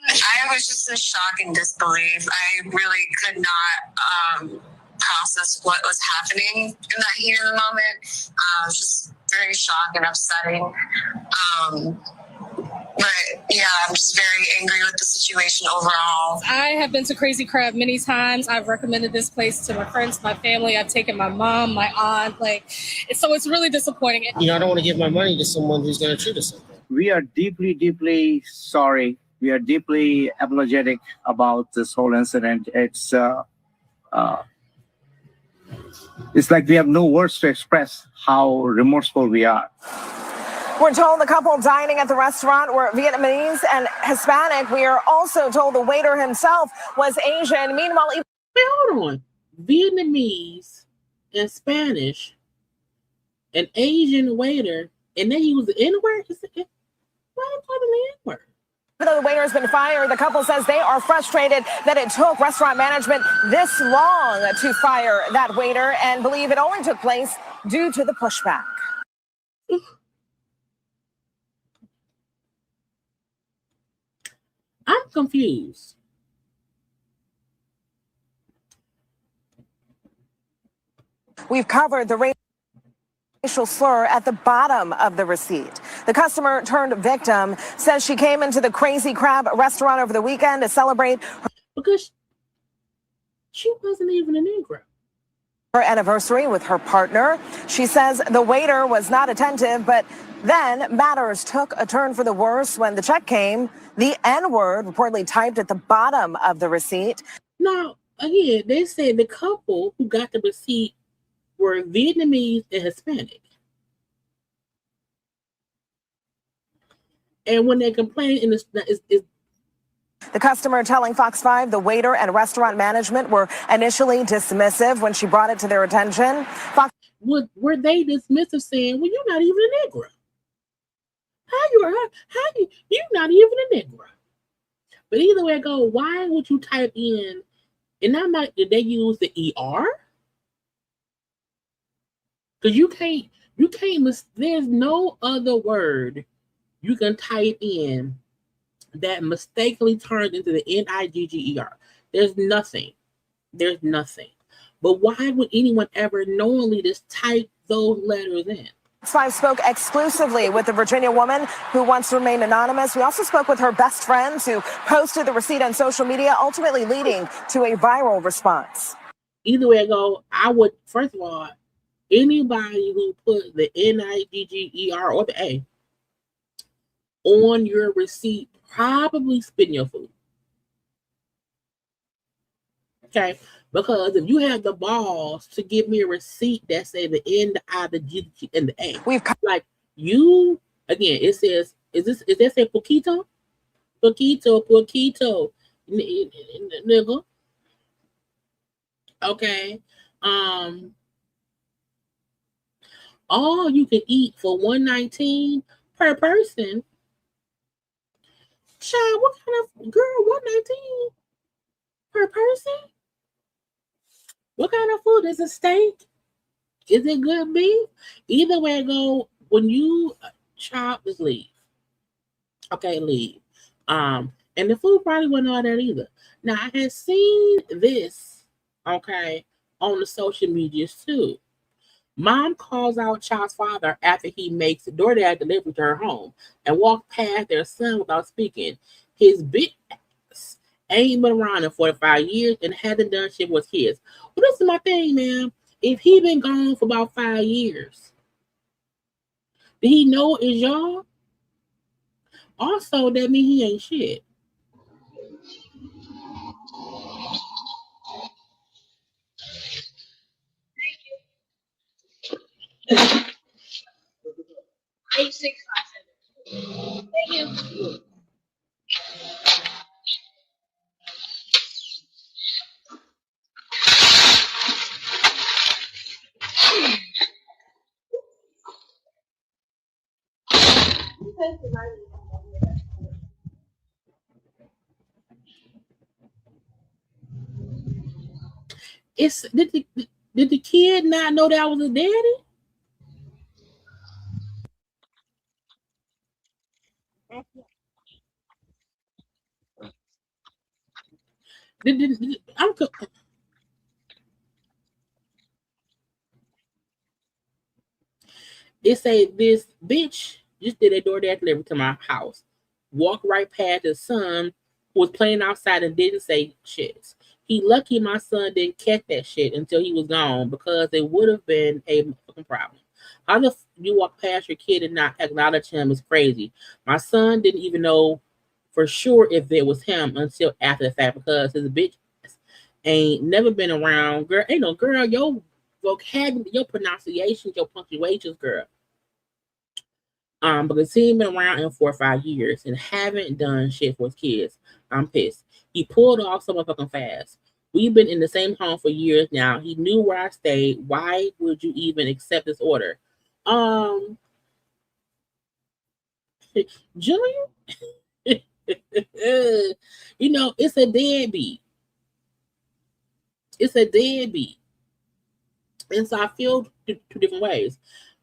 [SPEAKER 6] I was just in shock and disbelief. I really could not process what was happening in that heat of the moment. I was just very shocked and upsetting. But yeah, I'm just very angry with the situation overall.
[SPEAKER 7] I have been to Crazy Crab many times. I've recommended this place to my friends, my family. I've taken my mom, my aunt. So it's really disappointing.
[SPEAKER 8] I don't want to give my money to someone who's going to treat us like that. we are deeply, deeply sorry. We are deeply apologetic about this whole incident. It's like we have no words to express how remorseful we are.
[SPEAKER 5] We're told the couple dining at the restaurant were Vietnamese and Hispanic. We are also told the waiter himself was Asian. Meanwhile,
[SPEAKER 1] wait, hold on. Vietnamese and Spanish, an Asian waiter, and they use the N-word? Why are they calling the N-word?
[SPEAKER 5] even though the waiter has been fired, the couple says they are frustrated that it took restaurant management this long to fire that waiter and believe it only took place due to the pushback.
[SPEAKER 1] I'm confused.
[SPEAKER 5] We've covered the racial slur at the bottom of the receipt. The customer turned victim says she came into the Crazy Crab restaurant over the weekend to celebrate
[SPEAKER 1] because she wasn't even a Negro.
[SPEAKER 5] Her anniversary with her partner. She says the waiter was not attentive, but then matters took a turn for the worse when the check came. The N-word reportedly typed at the bottom of the receipt.
[SPEAKER 1] Now, again, they said the couple who got the receipt were Vietnamese and Hispanic. And when they complained, and
[SPEAKER 5] the customer telling Fox 5 the waiter and restaurant management were initially dismissive when she brought it to their attention.
[SPEAKER 1] Were they dismissive, saying, well, you're not even a Negro? You're not even a Negro? But either way I go, why would you type in, and I'm like, did they use the ER? Because you can't, there's no other word you can type in that mistakenly turns into the Nigger. There's nothing. But why would anyone ever knowingly just type those letters in?
[SPEAKER 5] Fox 5 spoke exclusively with the Virginia woman who wants to remain anonymous. We also spoke with her best friends who posted the receipt on social media, ultimately leading to a viral response.
[SPEAKER 1] Either way I go, I would, first of all, anybody who put the Nigger or the A on your receipt probably spit in your food. Okay? Because if you have the balls to give me a receipt that say the N, the I, the G, and the A, like you, again, it says, is that say poquito? Poquito, nigga. Okay. All you can eat for $119 per person. Child, what kind of girl? $119 per person? What kind of food? Is it steak? Is it good beef? Either way I go, when you chop, just leave. Okay, leave. And the food probably wasn't all that either. Now I had seen this, okay, on the social medias too. Mom calls out child's father after he makes DoorDash delivery to her home and walks past their son without speaking. His big ass ain't been around in 45 years and hasn't done shit with his. Well, this is my thing, man. If he been gone for about 5 years, did he know it's y'all? Also, that means he ain't shit.
[SPEAKER 3] Thank you.
[SPEAKER 1] Did the kid not know that was a daddy? It say this bitch just did a DoorDash delivery to my house. Walked right past his son who was playing outside and didn't say shit. He lucky my son didn't catch that shit until he was gone because it would have been a fucking problem. How the you walk past your kid and not acknowledge him is crazy. My son didn't even know for sure if it was him until after the fact because his bitch ain't never been around. Girl, ain't no girl, your vocabulary, your pronunciations, your punctuations, girl. Because he ain't been around in 4 or 5 years and haven't done shit for his kids. I'm pissed. He pulled off so motherfucking fast. We've been in the same home for years now. He knew where I stayed. Why would you even accept this order? Julian, you know, it's a deadbeat. It's a deadbeat. And so I feel two different ways.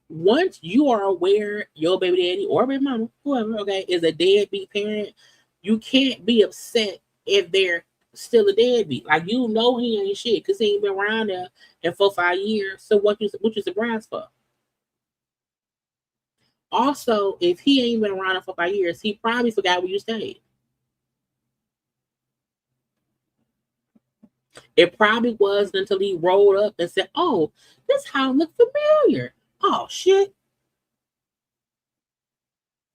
[SPEAKER 1] Once you are aware your baby daddy or baby mama, whoever, okay, is a deadbeat parent, you can't be upset if they're still a deadbeat. Like, you know he ain't shit because he ain't been around there in 4 or 5 years. So what you surprised for? Also, if he ain't been around for 5 years, he probably forgot where you stayed. It probably wasn't until he rolled up and said, "Oh, this house looks familiar. Oh shit,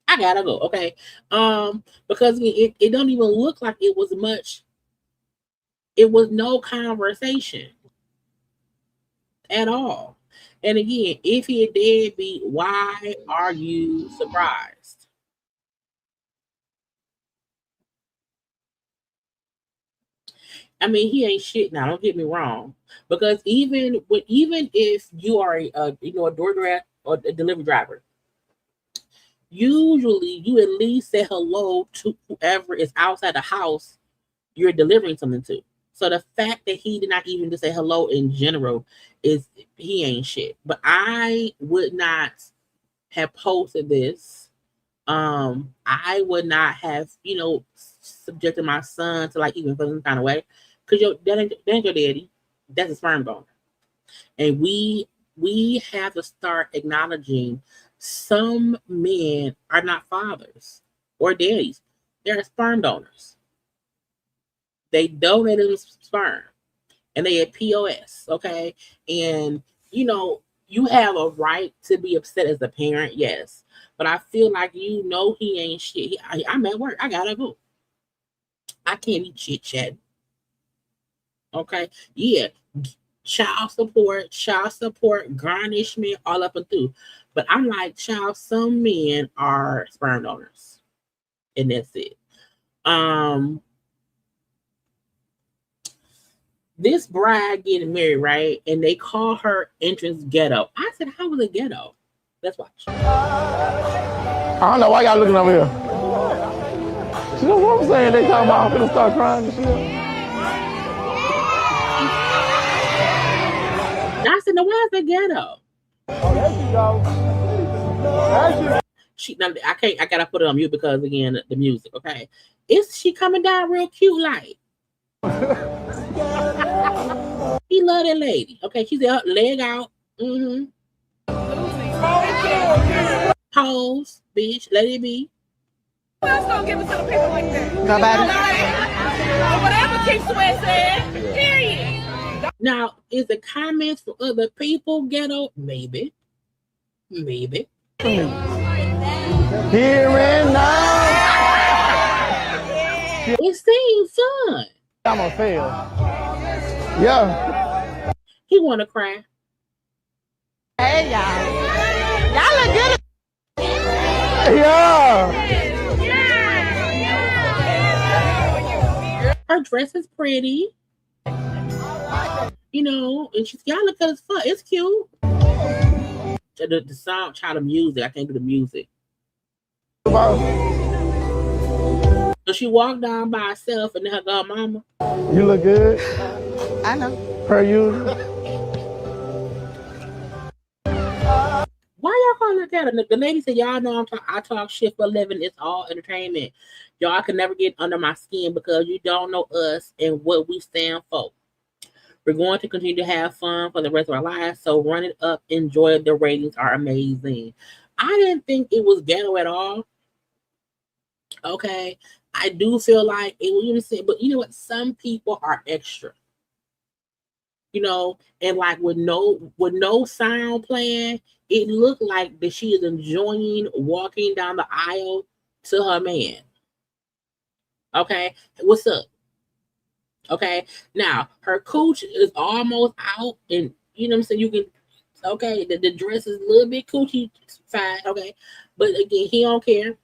[SPEAKER 1] I gotta go." Okay, because it don't even look like it was much. It was no conversation at all. And again, if he a deadbeat, why are you surprised? I mean, he ain't shit now. Don't get me wrong, because even if you are a DoorDash or a delivery driver, usually you at least say hello to whoever is outside the house you're delivering something to. So the fact that he did not even just say hello in general is he ain't shit. But I would not have posted this. I would not have, subjected my son to like even feel some kind of way. Because that ain't your daddy. That's a sperm donor. And we have to start acknowledging some men are not fathers or daddies. They're sperm donors. They donated sperm and they had POS, okay? And, you have a right to be upset as a parent, yes. But I feel like he ain't shit. I'm at work. I gotta go. I can't be chit-chatting. Okay? Yeah. Child support, garnishment, all up and through. But I'm like, child, some men are sperm donors. And that's it. This bride getting married, right? And they call her entrance ghetto. I said, how was it ghetto? Let's watch.
[SPEAKER 9] I don't know why y'all looking over here. You know what I'm saying? They talking about I'm gonna start crying and shit.
[SPEAKER 1] I said, no, why is it ghetto?
[SPEAKER 9] Oh, there she go.
[SPEAKER 1] I gotta put it on mute because again, the music, okay? Is she coming down real cute like? He love that lady. Okay, she's up, leg out. Pose, bitch, let it be.
[SPEAKER 3] Who else gonna give it to the people like that?
[SPEAKER 5] Nobody.
[SPEAKER 3] Whatever Keith Sweat said, period.
[SPEAKER 1] Now, is the comments for other people ghetto? Maybe.
[SPEAKER 9] Here and now.
[SPEAKER 1] It seems fun.
[SPEAKER 9] I'm gonna fail. Yeah.
[SPEAKER 1] He wanna cry.
[SPEAKER 5] Hey, y'all. Y'all look good.
[SPEAKER 9] Yeah.
[SPEAKER 1] Her dress is pretty. And y'all look at his foot. It's cute. The song, the music. I can't do the music. So she walked down by herself and then her godmama.
[SPEAKER 9] You look good.
[SPEAKER 5] I know.
[SPEAKER 9] Per usual.
[SPEAKER 1] Why y'all calling it that? The lady said, y'all know I talk shit for a living. It's all entertainment. Y'all can never get under my skin because you don't know us and what we stand for. We're going to continue to have fun for the rest of our lives. So run it up. Enjoy it. The ratings are amazing. I didn't think it was ghetto at all. Okay. I do feel like it was even said, but you know what? Some people are extra. you know, and like with no sound playing, it looked like that she is enjoying walking down the aisle to her man. Okay, what's up? Okay, now her cooch is almost out, and you know what I'm saying. You can, okay, the dress is a little bit coochie fine, okay, but again, he don't care.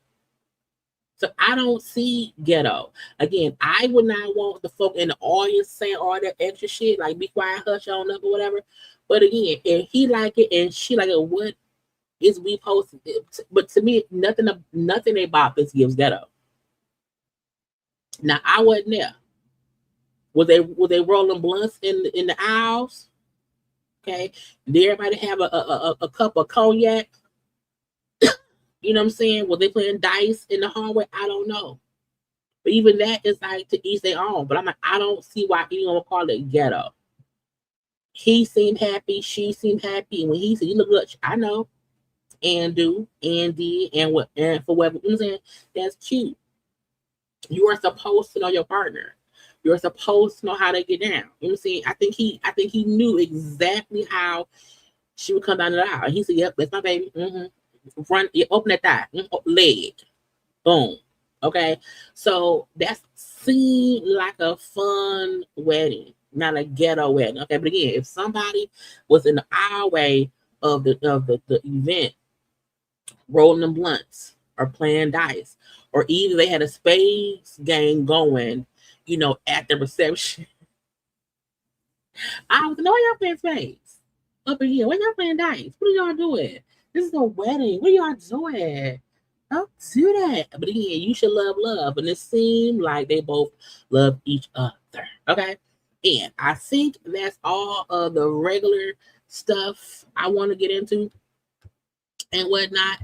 [SPEAKER 1] So I don't see ghetto. Again, I would not want the folk in the audience saying all that extra shit, like be quiet, hush on up or whatever. But again, if he like it and she like it, what is we posted? But to me, nothing about this gives ghetto. Now I wasn't there. Were they rolling blunts in the aisles? Okay. Did everybody have a cup of cognac? You know what I'm saying? Were they playing dice in the hallway? I don't know. But even that is like to each their own. But I'm like, I don't see why anyone would call it ghetto. He seemed happy. She seemed happy. And when he said, you look good, I know. And do, and did, and what, and for whatever. You know what I'm saying? That's cute. You are supposed to know your partner. You're supposed to know how they get down. You know what I'm saying? I think he knew exactly how she would come down the aisle. He said, yep, that's my baby. Run, open that thigh. Leg. Boom. Okay. So that seemed like a fun wedding, not a ghetto wedding. Okay. But again, if somebody was in the aisleway of the event, rolling them blunts or playing dice, or either they had a spades game going, you know, at the reception. I was like, no, y'all playing spades up in here. What y'all playing dice? What are y'all doing? This is a wedding. What are y'all doing? Don't do that. But again, you should love. And it seemed like they both love each other. Okay. And I think that's all of the regular stuff I want to get into and whatnot.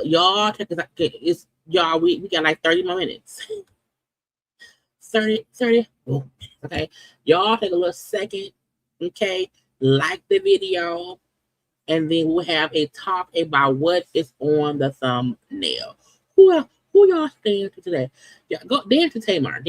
[SPEAKER 1] Y'all, it's y'all, we got like 30 more minutes. 30. Oh, okay. Y'all take a little second. Okay. Like the video. And then we'll have a talk about what is on the thumbnail. Who y'all stand to today? Yeah, go dance to Tamar.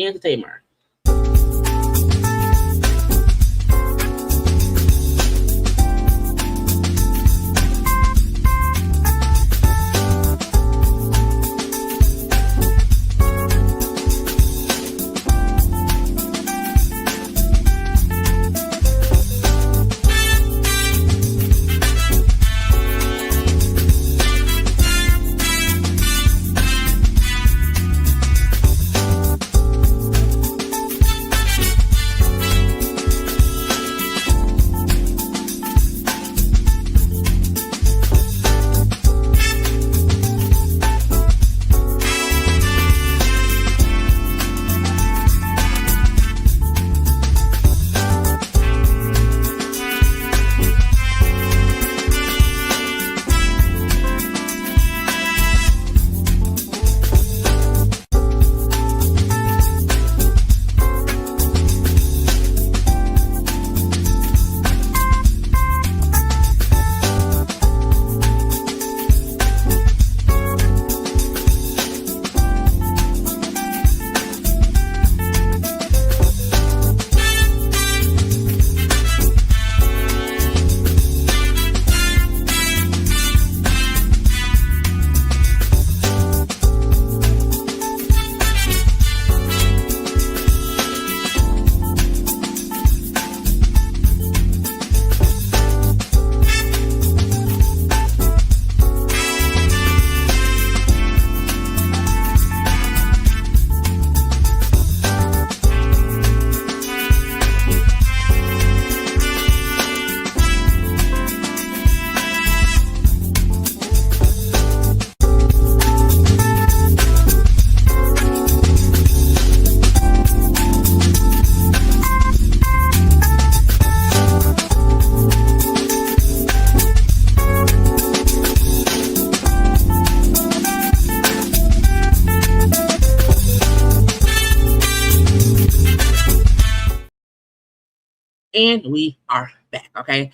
[SPEAKER 1] And we are back, okay?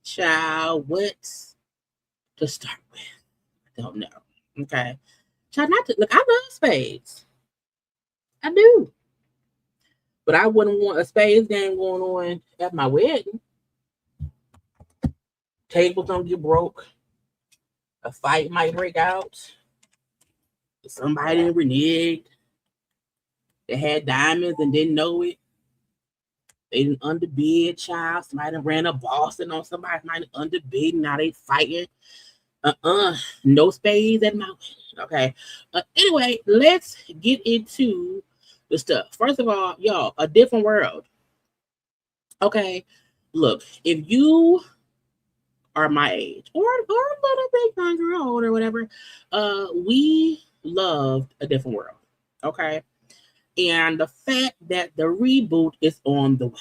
[SPEAKER 1] Child, what to start with? I don't know, okay? Child, not to, look, I love spades. I do. But I wouldn't want a spades game going on at my wedding. Tables don't get broke. A fight might break out. Somebody reneged. They had diamonds and didn't know it. They didn't underbid, child. Somebody done ran a Boston on somebody. Somebody underbid. Now they fighting. No spades at my wedding. Okay. Anyway, let's get into the stuff. First of all, y'all, a different world. Okay. Look, if you are my age or a little bit younger or older, whatever, we loved A Different World. Okay. And the fact that the reboot is on the way.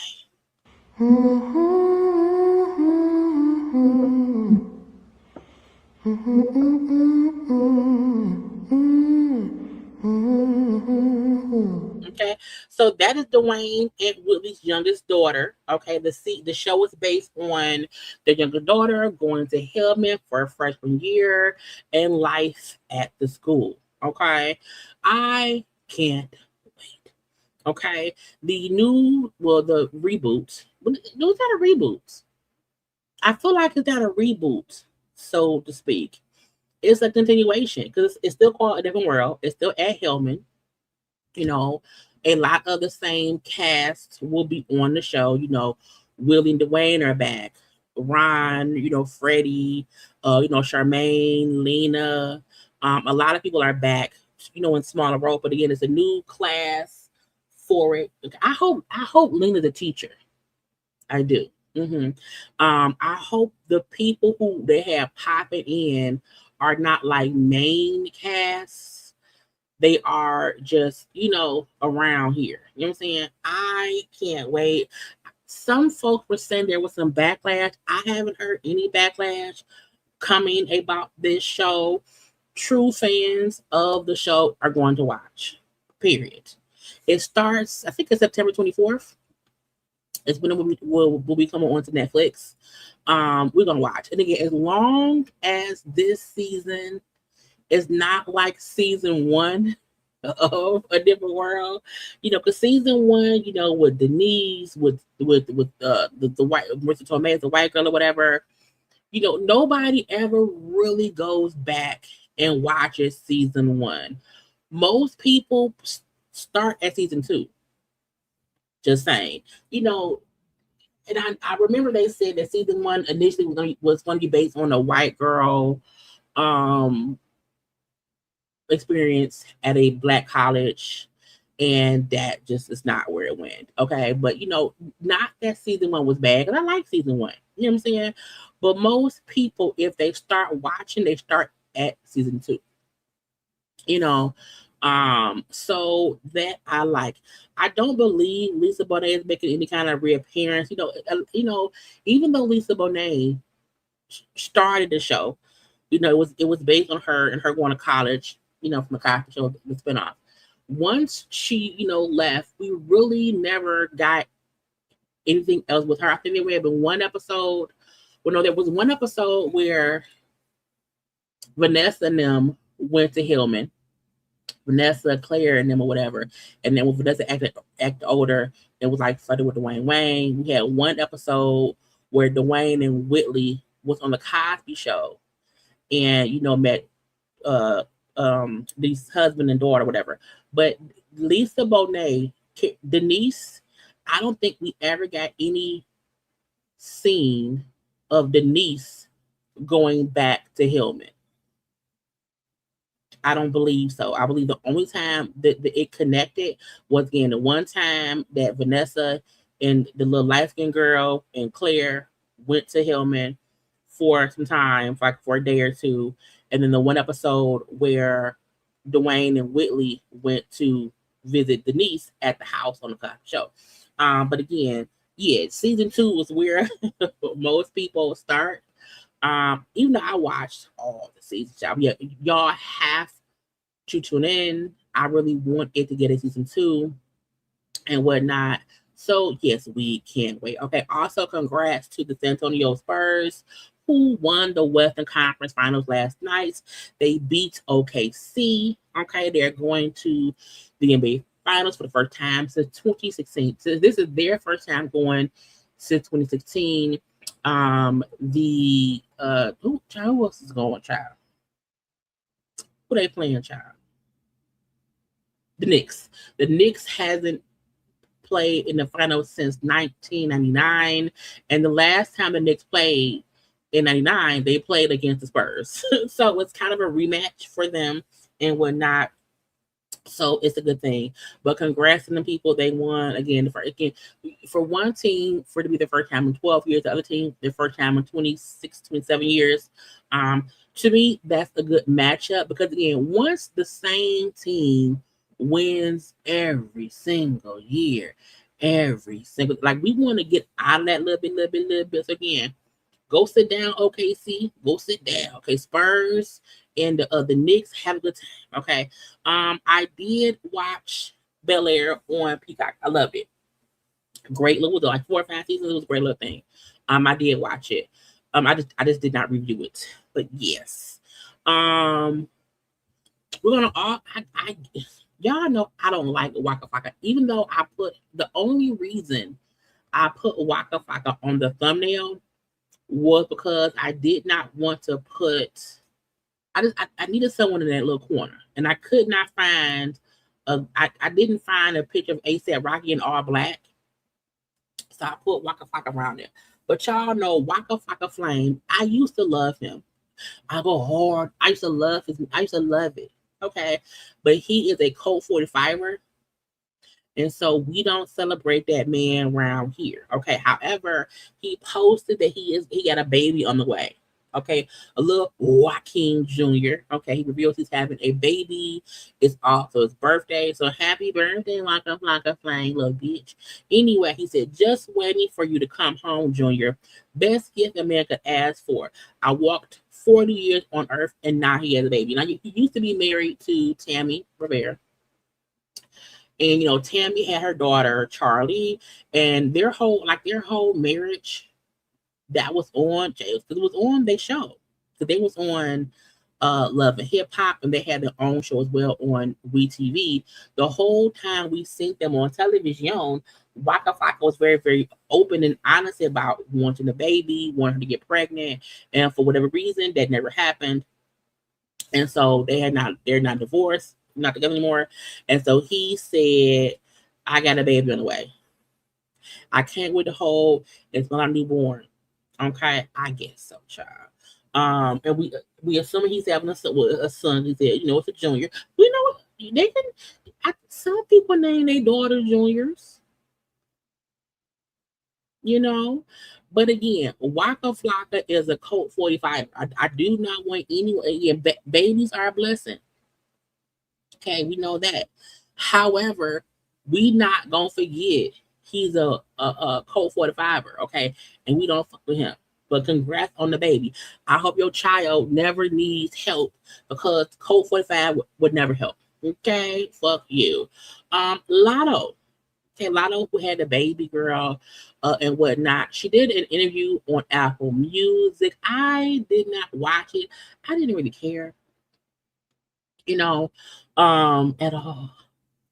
[SPEAKER 1] Okay, so that is Dwayne and Whitley's youngest daughter. Okay, the show is based on the younger daughter going to Hillman for her freshman year and life at the school. Okay, I can't wait. Okay, the reboot. It's not a reboot. I feel like it's not a reboot, so to speak. It's a continuation because it's still called A Different World. It's still at Hillman. You know, a lot of the same cast will be on the show. You know, Willie and Dwayne are back. Ron, Freddie, Charmaine, Lena. A lot of people are back, in smaller role. But again, it's a new class for it. I hope Lena's a teacher. I do. I hope the people who they have popping in are not like main casts. They are just, around here. You know what I'm saying? I can't wait. Some folks were saying there was some backlash. I haven't heard any backlash coming about this show. True fans of the show are going to watch. Period. It starts, I think it's September 24th. It's when it will be coming on to Netflix. We're going to watch. And again, as long as this season is not like season 1 of A Different World, because season 1, with Denise, with the white Marissa Tomei, the white girl or whatever, nobody ever really goes back and watches season 1. Most people start at season 2. Just saying, and I remember they said that season 1 initially was going to be based on a white girl experience at a black college, and that just is not where it went. Okay, but not that season 1 was bad, because I like season 1. You know what I'm saying? But most people, if they start watching, they start at season 2. So that I like. I don't believe Lisa Bonet is making any kind of reappearance. Even though Lisa Bonet started the show, it was based on her and her going to college, from the Cosby Show, the spinoff. Once she, left, we really never got anything else with her. I think there may have been one episode. Well, no, there was one episode where Vanessa and them went to Hillman. Vanessa, Claire, and them or whatever. And then when Vanessa acted older, it was like flooded with Dwayne Wayne. We had one episode where Dwayne and Whitley was on the Cosby Show and, met these husband and daughter, whatever. But Lisa Bonet, Denise, I don't think we ever got any scene of Denise going back to Hillman. I don't believe so. I believe the only time that it connected was, again, the one time that Vanessa and the little light-skinned girl and Claire went to Hillman for some time, for a day or two. And then the one episode where Dwayne and Whitley went to visit Denise at the house on the Cosby Show. But again, yeah, season 2 is where most people start. Even though I watched all the seasons, y'all have to tune in. I really want it to get a season 2 and whatnot. So yes, we can't wait. Okay. Also, congrats to the San Antonio Spurs, who won the Western Conference Finals last night. They beat OKC. Okay, they're going to the NBA finals for the first time since 2016. So this is their first time going since 2016. Who else is going, child? Who they playing, child? The Knicks. The Knicks hasn't played in the finals since 1999, and the last time the Knicks played in 99, they played against the Spurs. So it's kind of a rematch for them and whatnot. So it's a good thing. But congrats to the people. They won again for one team for it to be the first time in 12 years, the other team their first time in 26, 27 years. To me, that's a good matchup because again, once the same team wins every single year, like we want to get out of that little bit. So again, go sit down, OKC. Go sit down. Okay, Spurs and the Knicks have a good time. Okay. I did watch Bel Air on Peacock. I loved it. Great little, like 4 or 5 seasons. It was a great little thing. I did watch it. I just did not review it. But yes. We're gonna all y'all know I don't like Waka Flocka. Even though the only reason I put Waka Flocka on the thumbnail was because I did not want to put. I needed someone in that little corner, and I could not find. I didn't find a picture of A$AP Rocky in all black, so I put Waka Flocka around there. But y'all know Waka Flocka Flame. I used to love him. I go hard. I used to love it. Okay, but he is a code 45er. And so we don't celebrate that man around here. Okay. However, he posted that he got a baby on the way. Okay. A little Joaquin Jr. Okay. He reveals he's having a baby. It's also his birthday. So happy birthday, Waka Flocka Flame, little bitch. Anyway, he said, just waiting for you to come home, Junior. Best gift a man could ask for. I walked 40 years on earth and now he has a baby. Now he used to be married to Tammy Rivera. And Tammy had her daughter Charlie, and their whole marriage that was on because it was on their show. Because they was on Love and Hip Hop, and they had their own show as well on WeTV. The whole time we seen them on television, Waka Flocka was very, very open and honest about wanting a baby, wanting her to get pregnant, and for whatever reason that never happened. And so they're not divorced, not together anymore. And so he said, I got a baby on the way. I can't wait to hold. It's not a newborn. Okay, I guess so, child. And we assuming he's having a son. He said, it's a junior. We know they can. Some people name their daughters juniors. But again, Waka Flocka is a code 45. I do not want anyone. Again, babies are a blessing. Okay, we know that. However, we not gonna forget he's a code 45er, okay, and we don't fuck with him. But congrats on the baby. I hope your child never needs help because code 45 would never help. Okay, fuck you. Lotto. Okay, Lotto, who had the baby girl and whatnot. She did an interview on Apple Music. I did not watch it. I didn't really care. At all.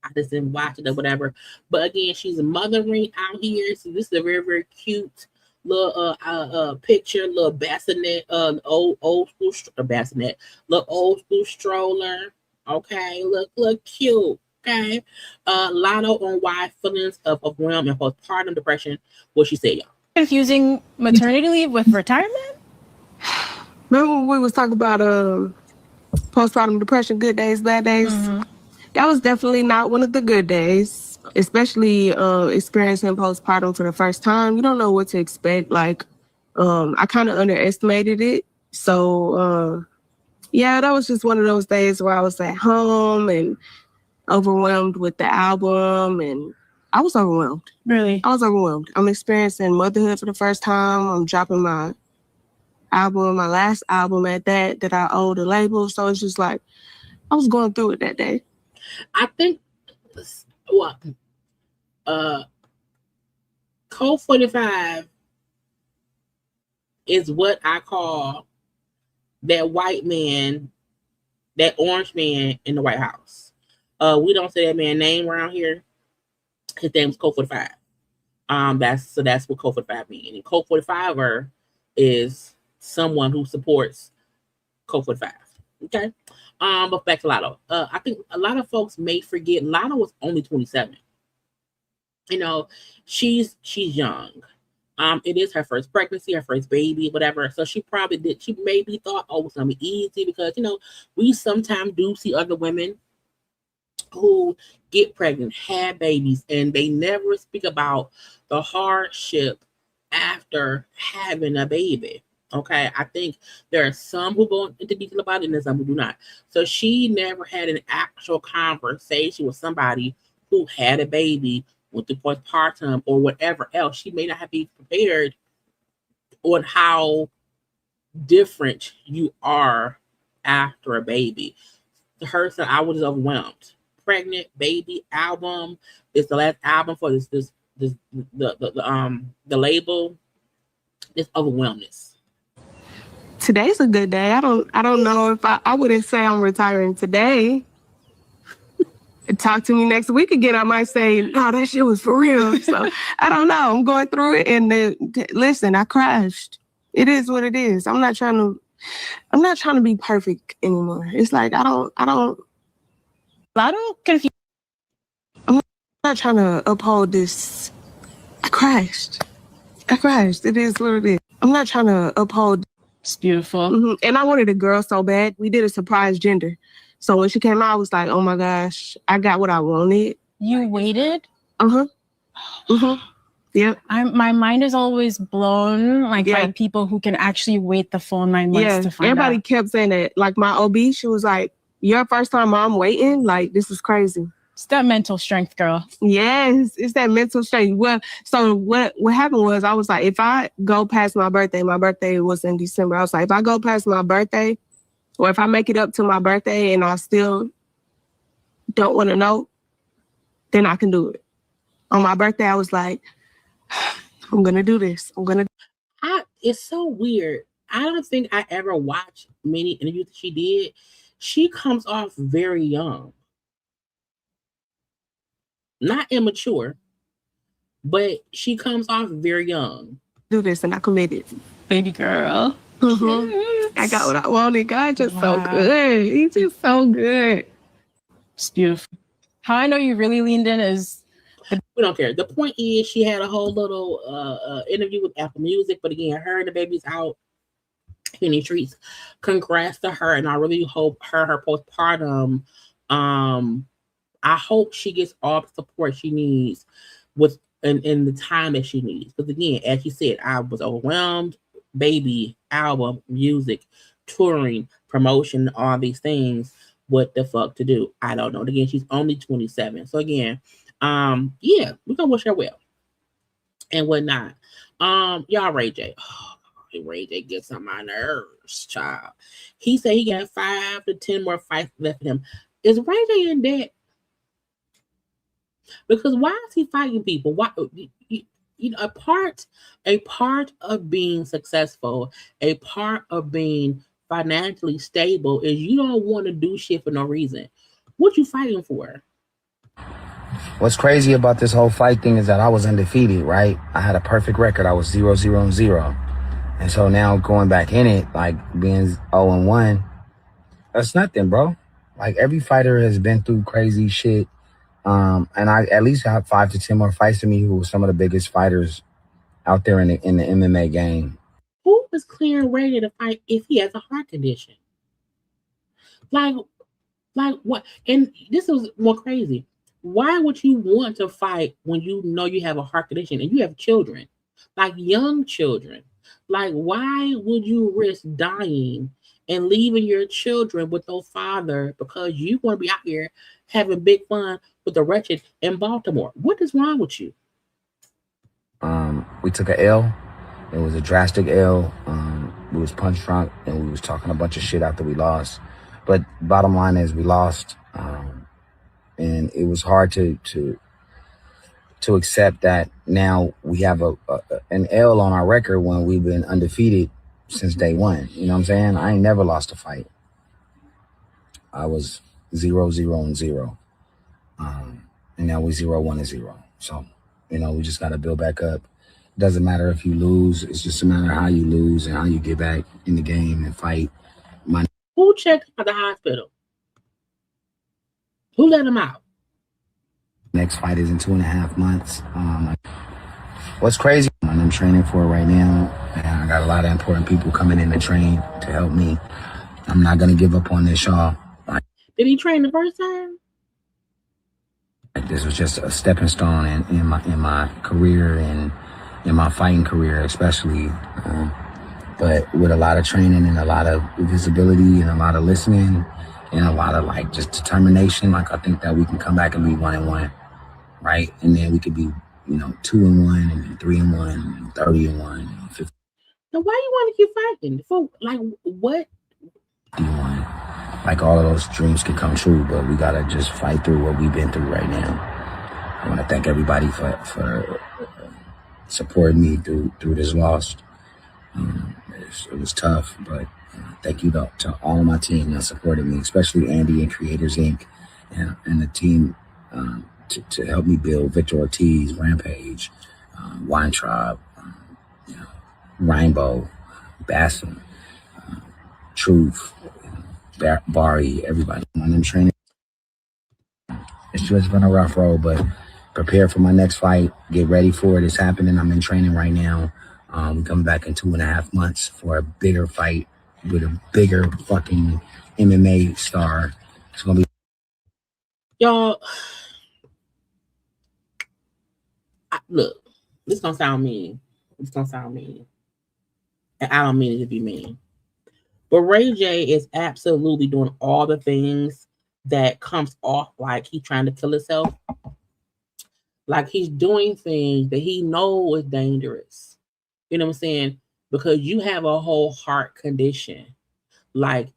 [SPEAKER 1] I just didn't watch it or whatever. But again, she's mothering out here. So this is a very, very cute little picture, little bassinet, old school bassinet, little old school stroller. Okay, look cute. Okay. Lotto on why feelings of overwhelm and postpartum depression. What she said, y'all.
[SPEAKER 10] Confusing maternity leave with retirement?
[SPEAKER 11] Remember when we was talking about postpartum depression, good days, bad days? Mm-hmm. That was definitely not one of the good days, especially experiencing postpartum for the first time. You don't know what to expect. Like, I kind of underestimated it. So, yeah, that was just one of those days where I was at home and overwhelmed with the album, and I was overwhelmed.
[SPEAKER 10] Really?
[SPEAKER 11] I was overwhelmed. I'm experiencing motherhood for the first time. I'm dropping my album, my last album at that I owe the label. So it's just like, I was going through it that day.
[SPEAKER 1] I think, Code 45 is what I call that white man, that orange man in the White House. We don't say that man's name around here. His name's Code 45. That's what Code 45 means. And Code 45er is someone who supports Code 45. Okay. But back to Lotto. I think a lot of folks may forget Lotto was only 27. You know, she's young. It is her first pregnancy, her first baby, whatever. So she maybe thought, oh, it's gonna be easy because we sometimes do see other women who get pregnant, have babies, and they never speak about the hardship after having a baby. Okay, I think there are some who go into detail about it and there's some who do not. So she never had an actual conversation with somebody who had a baby, with the postpartum or whatever else. She may not have been prepared on how different you are after a baby. To her, so I was overwhelmed. Pregnant baby album is the last album for the label. This overwhelmness.
[SPEAKER 11] Today's a good day. I don't know if I wouldn't say I'm retiring today. Talk to me next week again. I might say, no, that shit was for real. So I don't know. I'm going through it, and listen, I crashed. It is what it is. I'm not trying to be perfect anymore. It's like I don't confuse. I'm not trying to uphold this. I crashed. It is what it is. I'm not trying to uphold.
[SPEAKER 10] It's beautiful.
[SPEAKER 11] Mm-hmm. And I wanted a girl so bad. We did a surprise gender. So when she came out, I was like, oh my gosh, I got what I wanted.
[SPEAKER 10] You waited?
[SPEAKER 11] Uh-huh. Mm-hmm. Yep.
[SPEAKER 10] My mind is always blown by people who can actually wait the full 9 months to find
[SPEAKER 11] Everybody
[SPEAKER 10] out.
[SPEAKER 11] kept saying that. Like my OB, she was like, your first time mom waiting? Like, this is crazy.
[SPEAKER 10] It's that mental strength, girl.
[SPEAKER 11] Yes, it's that mental strength. Well, so what happened was I was like, if I go past my birthday was in December. I was like, if I go past my birthday, or if I make it up to my birthday and I still don't want to know, then I can do it. On my birthday, I was like, I'm going to do this.
[SPEAKER 1] It's so weird. I don't think I ever watched many interviews that she did. She comes off very young. Not immature, but she comes off very young.
[SPEAKER 11] Do this and I committed.
[SPEAKER 10] Baby girl.
[SPEAKER 11] Mm-hmm. I got what I wanted. God just so good. He's just so good.
[SPEAKER 10] It's beautiful. How I know you really leaned in is...
[SPEAKER 1] We don't care. The point is she had a whole little interview with Apple Music, but again, her and the baby's out in the streets. Congrats to her, and I really hope her postpartum, I hope she gets all the support she needs in the time that she needs. Because again, as she said, I was overwhelmed. Baby, album, music, touring, promotion, all these things. What the fuck to do? I don't know. And again, she's only 27. So again, we're gonna wish her well and whatnot. Y'all, Ray J. Oh, Ray J gets on my nerves, child. He said he got 5 to 10 more fights left in him. Is Ray J in debt? Because why is he fighting people? Why? A part of being successful, a part of being financially stable is you don't want to do shit for no reason. What you fighting for?
[SPEAKER 12] What's crazy about this whole fight thing is that I was undefeated, right? I had a perfect record. I was 0-0-0. And so now going back in it, like being 0-1, that's nothing, bro. Like every fighter has been through crazy shit. And I at least have 5 to 10 more fights to me who are some of the biggest fighters out there in the MMA game.
[SPEAKER 1] Who is clearing Ray to fight if he has a heart condition? Like what? And this was more crazy. Why would you want to fight when you know you have a heart condition and you have children, like young children? Like, why would you risk dying and leaving your children with no father because you want to be out here having big fun with the wretched in Baltimore? What is wrong with you?
[SPEAKER 12] We took an L. It was a drastic L. We was punch drunk and we was talking a bunch of shit after we lost. But bottom line is we lost. And it was hard to accept that now we have an L on our record when we've been undefeated since day one. You know what I'm saying? I ain't never lost a fight. I was 0-0-0. And now we're 0-1-0. So, you know, we just got to build back up. Doesn't matter if you lose. It's just a matter of how you lose and how you get back in the game and fight.
[SPEAKER 1] Who checked at the hospital? Who let him out?
[SPEAKER 12] Next fight is in 2.5 months. What's crazy, and I'm training for it right now, and I got a lot of important people coming in to train to help me. I'm not going to give up on this, y'all.
[SPEAKER 1] Did he train the first time?
[SPEAKER 12] This was just a stepping stone in my career and in my fighting career, especially. But with a lot of training and a lot of visibility and a lot of listening and a lot of like just determination, like I think that we can come back and be 1-1, right? And then we could be, you know, 2-1 and then 3-1 and 30-1 and 50.
[SPEAKER 1] Now why you want to keep fighting? For like what?
[SPEAKER 12] 51. Like all of those dreams could come true, but we gotta just fight through what we've been through right now. I want to thank everybody for supporting me through this loss. It was tough, but thank you to all of my team that supported me, especially Andy and Creators Inc. and the team to help me build Victor Ortiz, Rampage, Weintraub, you know, Rainbow, Basson, Truth, Bari, everybody. I'm training. It's just been a rough road, but prepare for my next fight. Get ready for it. It's happening. I'm in training right now. We're coming back in 2.5 months for a bigger fight with a bigger fucking MMA star. It's gonna be.
[SPEAKER 1] Y'all, look, this gonna sound mean. And I don't mean it to be mean. But Ray J is absolutely doing all the things that comes off like he's trying to kill himself. Like he's doing things that he knows is dangerous. You know what I'm saying? Because you have a whole heart condition. Like,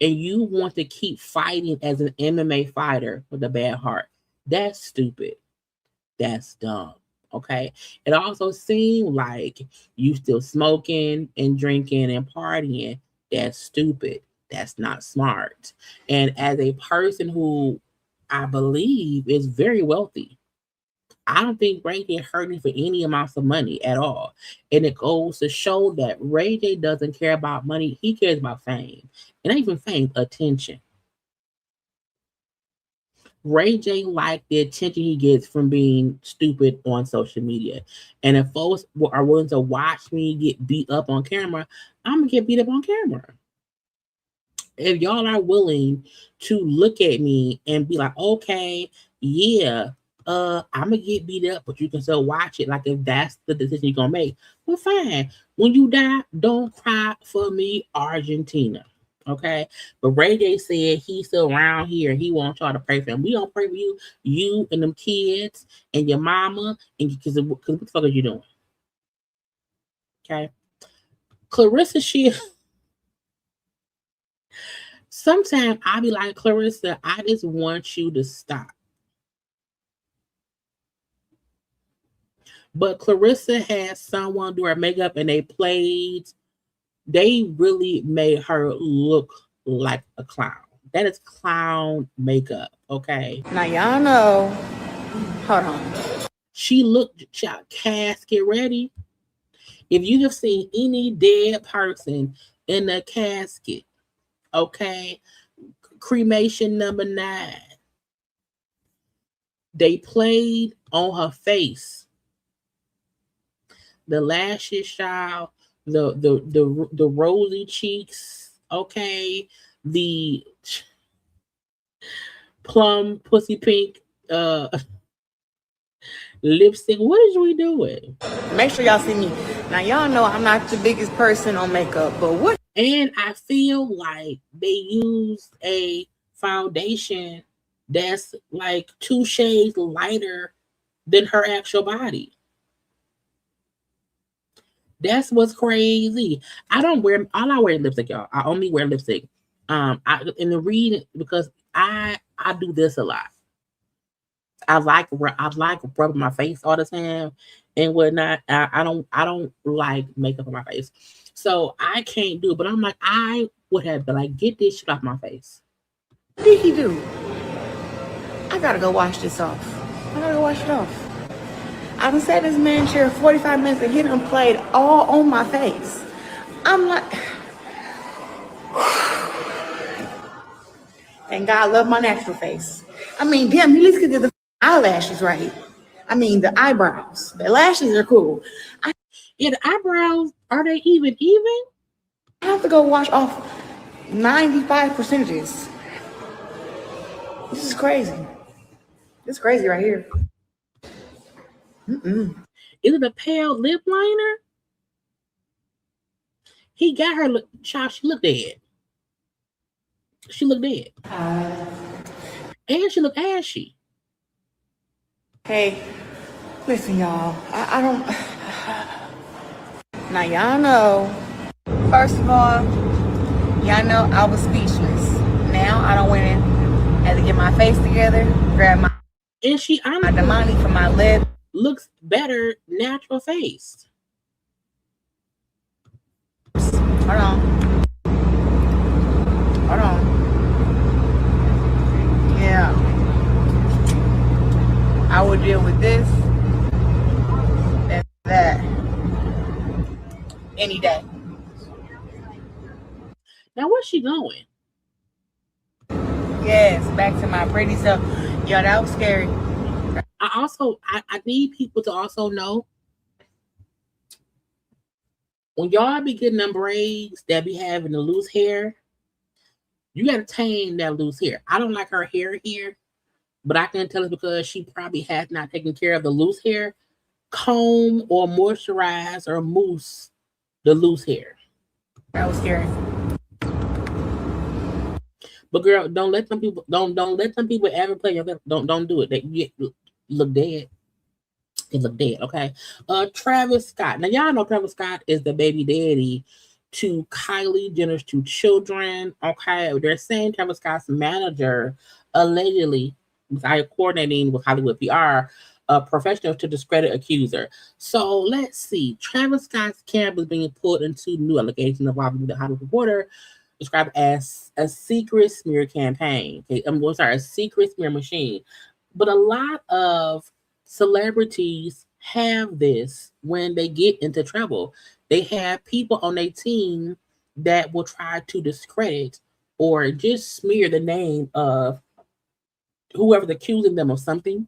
[SPEAKER 1] and you want to keep fighting as an MMA fighter with a bad heart. That's stupid. That's dumb. Okay. It also seemed like you still smoking and drinking and partying. That's stupid. That's not smart. And as a person who I believe is very wealthy, I don't think Ray J hurting for any amounts of money at all. And it goes to show that Ray J doesn't care about money. He cares about fame. And not even fame, attention. Ray J likes the attention he gets from being stupid on social media. And if folks are willing to watch me get beat up on camera, I'm going to get beat up on camera. If y'all are willing to look at me and be like, okay, yeah, I'm going to get beat up, but you can still watch it. Like if that's the decision you're going to make, well, fine. When you die, don't cry for me, Argentina. Okay, but Ray J said he's still around here and he wants y'all to pray for him. We don't pray for you, you and them kids and your mama, and because what the fuck are you doing? Okay, Clarissa, sometimes I be like, Clarissa, I just want you to stop. But Clarissa had someone do her makeup and they really made her look like a clown. That is clown makeup, okay?
[SPEAKER 13] Now y'all know, hold on.
[SPEAKER 1] She looked casket ready. If you have seen any dead person in a casket, okay, cremation number 9, they played on her face. The lashes, child, the rosy cheeks, okay, the plum pussy pink lipstick. What is we doing?
[SPEAKER 13] Make sure y'all see me. Now y'all know I'm not the biggest person on makeup, but what?
[SPEAKER 1] And I feel like they used a foundation that's like 2 shades lighter than her actual body. That's what's crazy. I wear lipstick, y'all. I only wear lipstick. Because I do this a lot. I like rubbing my face all the time and whatnot. I don't like makeup on my face. So I can't do it, but I'm like, I would have been like, get this shit off my face.
[SPEAKER 13] What did he do? I gotta go wash this off. I gotta go wash it off. I done sat in this man chair 45 minutes and he done played all on my face. I'm like, thank God I love my natural face. I mean, damn, you at least could get the eyelashes right. I mean, the eyebrows. The lashes are cool.
[SPEAKER 1] Yeah, the eyebrows, are they even?
[SPEAKER 13] I have to go wash off 95% of this. This is crazy. This is crazy right here.
[SPEAKER 1] Is it a pale lip liner? He got her, child, she looked dead. She looked dead. And she looked ashy.
[SPEAKER 13] Hey, listen, y'all. I don't. Now, y'all know. First of all, y'all know I was speechless. Now I don't went in, had to get my face together, grab my.
[SPEAKER 1] And she honestly,
[SPEAKER 13] the money from my lip.
[SPEAKER 1] Looks better natural face.
[SPEAKER 13] Hold on. Hold on. Yeah. I would deal with this and that any day.
[SPEAKER 1] Now, where's she going?
[SPEAKER 13] Yes, back to my pretty self. Yo, that was scary.
[SPEAKER 1] I need people to also know, when y'all be getting them braids that be having the loose hair, you gotta tame that loose hair. I don't like her hair here, but I can tell it's because she probably has not taken care of the loose hair. Comb or moisturize or mousse the loose hair.
[SPEAKER 13] That was scary.
[SPEAKER 1] But girl, don't let some people ever play your lip. Don't do it. They look dead. It look dead. Okay. Travis Scott. Now y'all know Travis Scott is the baby daddy to Kylie Jenner's two children. Okay. They're saying Travis Scott's manager allegedly was coordinating with Hollywood PR professionals to discredit accuser. So let's see. Travis Scott's camp is being pulled into new allegations involving the Hollywood Reporter, described as a secret smear campaign. Okay, a secret smear machine. But a lot of celebrities have this when they get into trouble. They have people on their team that will try to discredit or just smear the name of whoever's accusing them of something.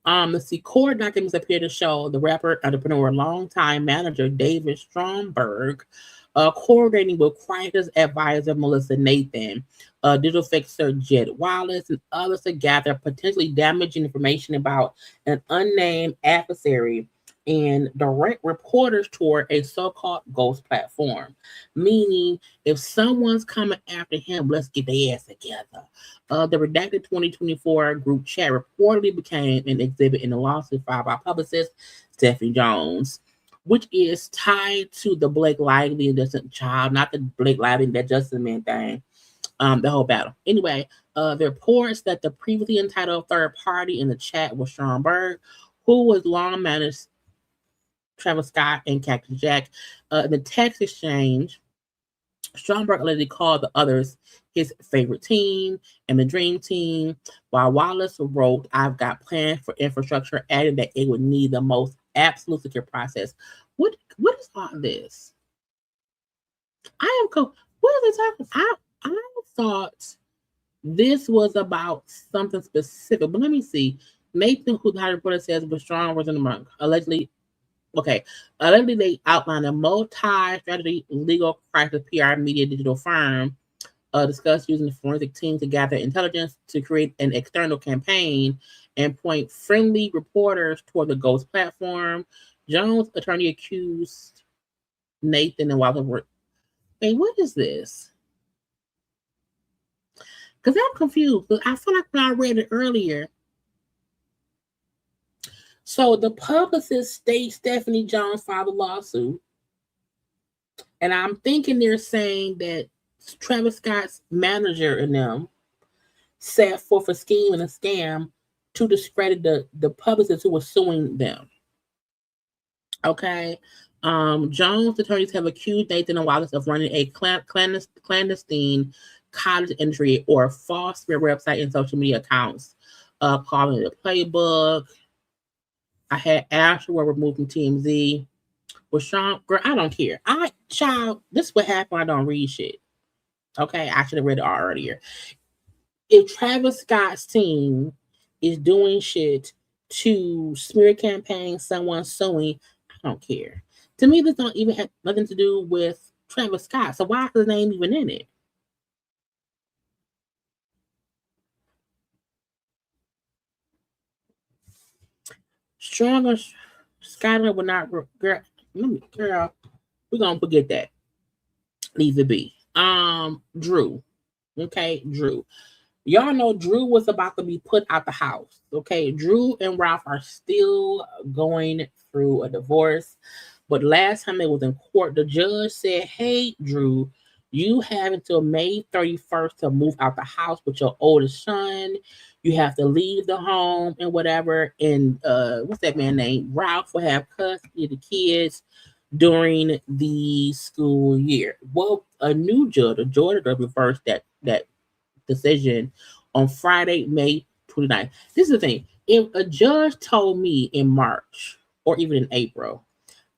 [SPEAKER 1] Let's see, court documents appear to show the rapper, entrepreneur, longtime manager David Stromberg coordinating with crisis advisor Melissa Nathan, digital fixer Jed Wallace, and others to gather potentially damaging information about an unnamed adversary and direct reporters toward a so-called ghost platform. Meaning, if someone's coming after him, let's get their ass together. The redacted 2024 group chat reportedly became an exhibit in the lawsuit filed by publicist Stephanie Jones, which is tied to the Blake Lively and Justin Child, not the Blake Lively and that Justin Man thing, the whole battle. Anyway, the reports that the previously entitled third party in the chat was Stromberg, who was long managed Travis Scott and Cactus Jack. In the text exchange, Stromberg allegedly called the others his favorite team and the dream team, while Wallace wrote, "I've got plans for infrastructure," adding that it would need the most absolute secure process. What is all this? What are they talking? I thought this was about something specific, but let me see. Nathan, who the Hollywood Reporter says was strong, was in the month. Allegedly, they outlined a multi-strategy legal crisis PR media digital firm discussed using the forensic team to gather intelligence to create an external campaign and point friendly reporters toward the ghost platform. Jones' attorney accused Nathan and Walter. Hey, what is this? Because I'm confused. I feel like when I read it earlier. So the publicist states Stephanie Jones filed a lawsuit. And I'm thinking they're saying that Travis Scott's manager and them set forth a scheme and a scam to discredit the publicist who was suing them. Okay. Jones' attorneys have accused Nathan and Wallace of running a clandestine college entry or false website and social media accounts, calling it a playbook. I had Asher were removed from TMZ. With Sean, girl, I don't care. This is what happened. I don't read shit. Okay, I should have read it earlier. If Travis Scott's team is doing shit to smear campaign someone suing, I don't care. To me, this don't even have nothing to do with Travis Scott. So why is his name even in it? Stronger Skyler will not girl. Girl, we're gonna forget that. Leave it be. Drew. Okay, Drew. Y'all know Drew was about to be put out the house. Okay, Drew and Ralph are still going through a divorce. But last time they was in court, the judge said, hey, Drew, you have until May 31st to move out the house with your oldest son. You have to leave the home and whatever. And what's that man named? Ralph will have custody of the kids during the school year. Well, a new judge, a Georgia judge, reversed that decision on Friday, May 29th. This is the thing. If a judge told me in March or even in April,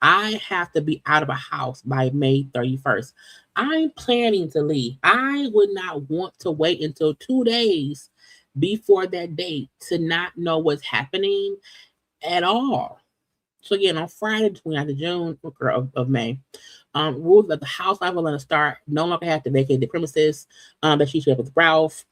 [SPEAKER 1] I have to be out of a house by May 31st, I'm planning to leave. I would not want to wait until 2 days before that date to not know what's happening at all. So again, on Friday, 29th of June of May, rules that the house I will let her start no longer have to vacate the premises that she shared with Ralph.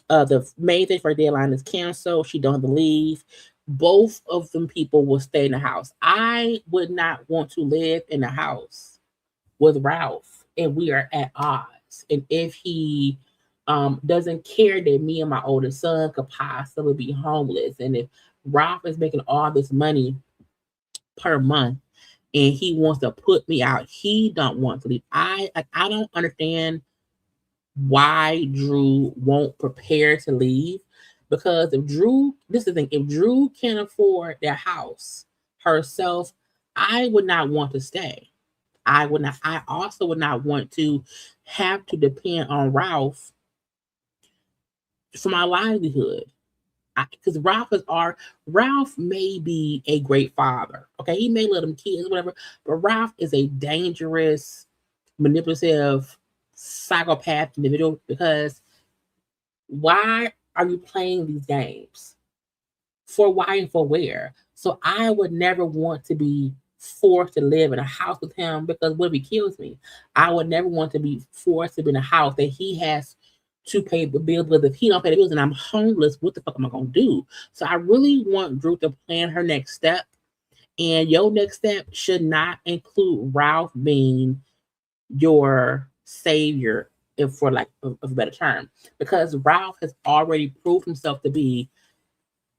[SPEAKER 1] The May 31st deadline is canceled. She don't have to leave. Both of them people will stay in the house. I would not want to live in a house with Ralph and we are at odds. And if he doesn't care that me and my oldest son could possibly be homeless, and if Ralph is making all this money per month and he wants to put me out, he don't want to leave. I don't understand why Drew won't prepare to leave, because if Drew can't afford their house herself, I would not want to stay. I also would not want to have to depend on Ralph for my livelihood. Because Ralph may be a great father. Okay, he may let them kids, whatever, but Ralph is a dangerous, manipulative, psychopath individual. Because why are you playing these games? For why and for where? So I would never want to be forced to live in a house with him, because what if he kills me? I would never want to be forced to be in a house that he has to pay the bills with. If he don't pay the bills and I'm homeless, what the fuck am I gonna do? So I really want Drew to plan her next step. And your next step should not include Ralph being your savior, if for like a better term, because Ralph has already proved himself to be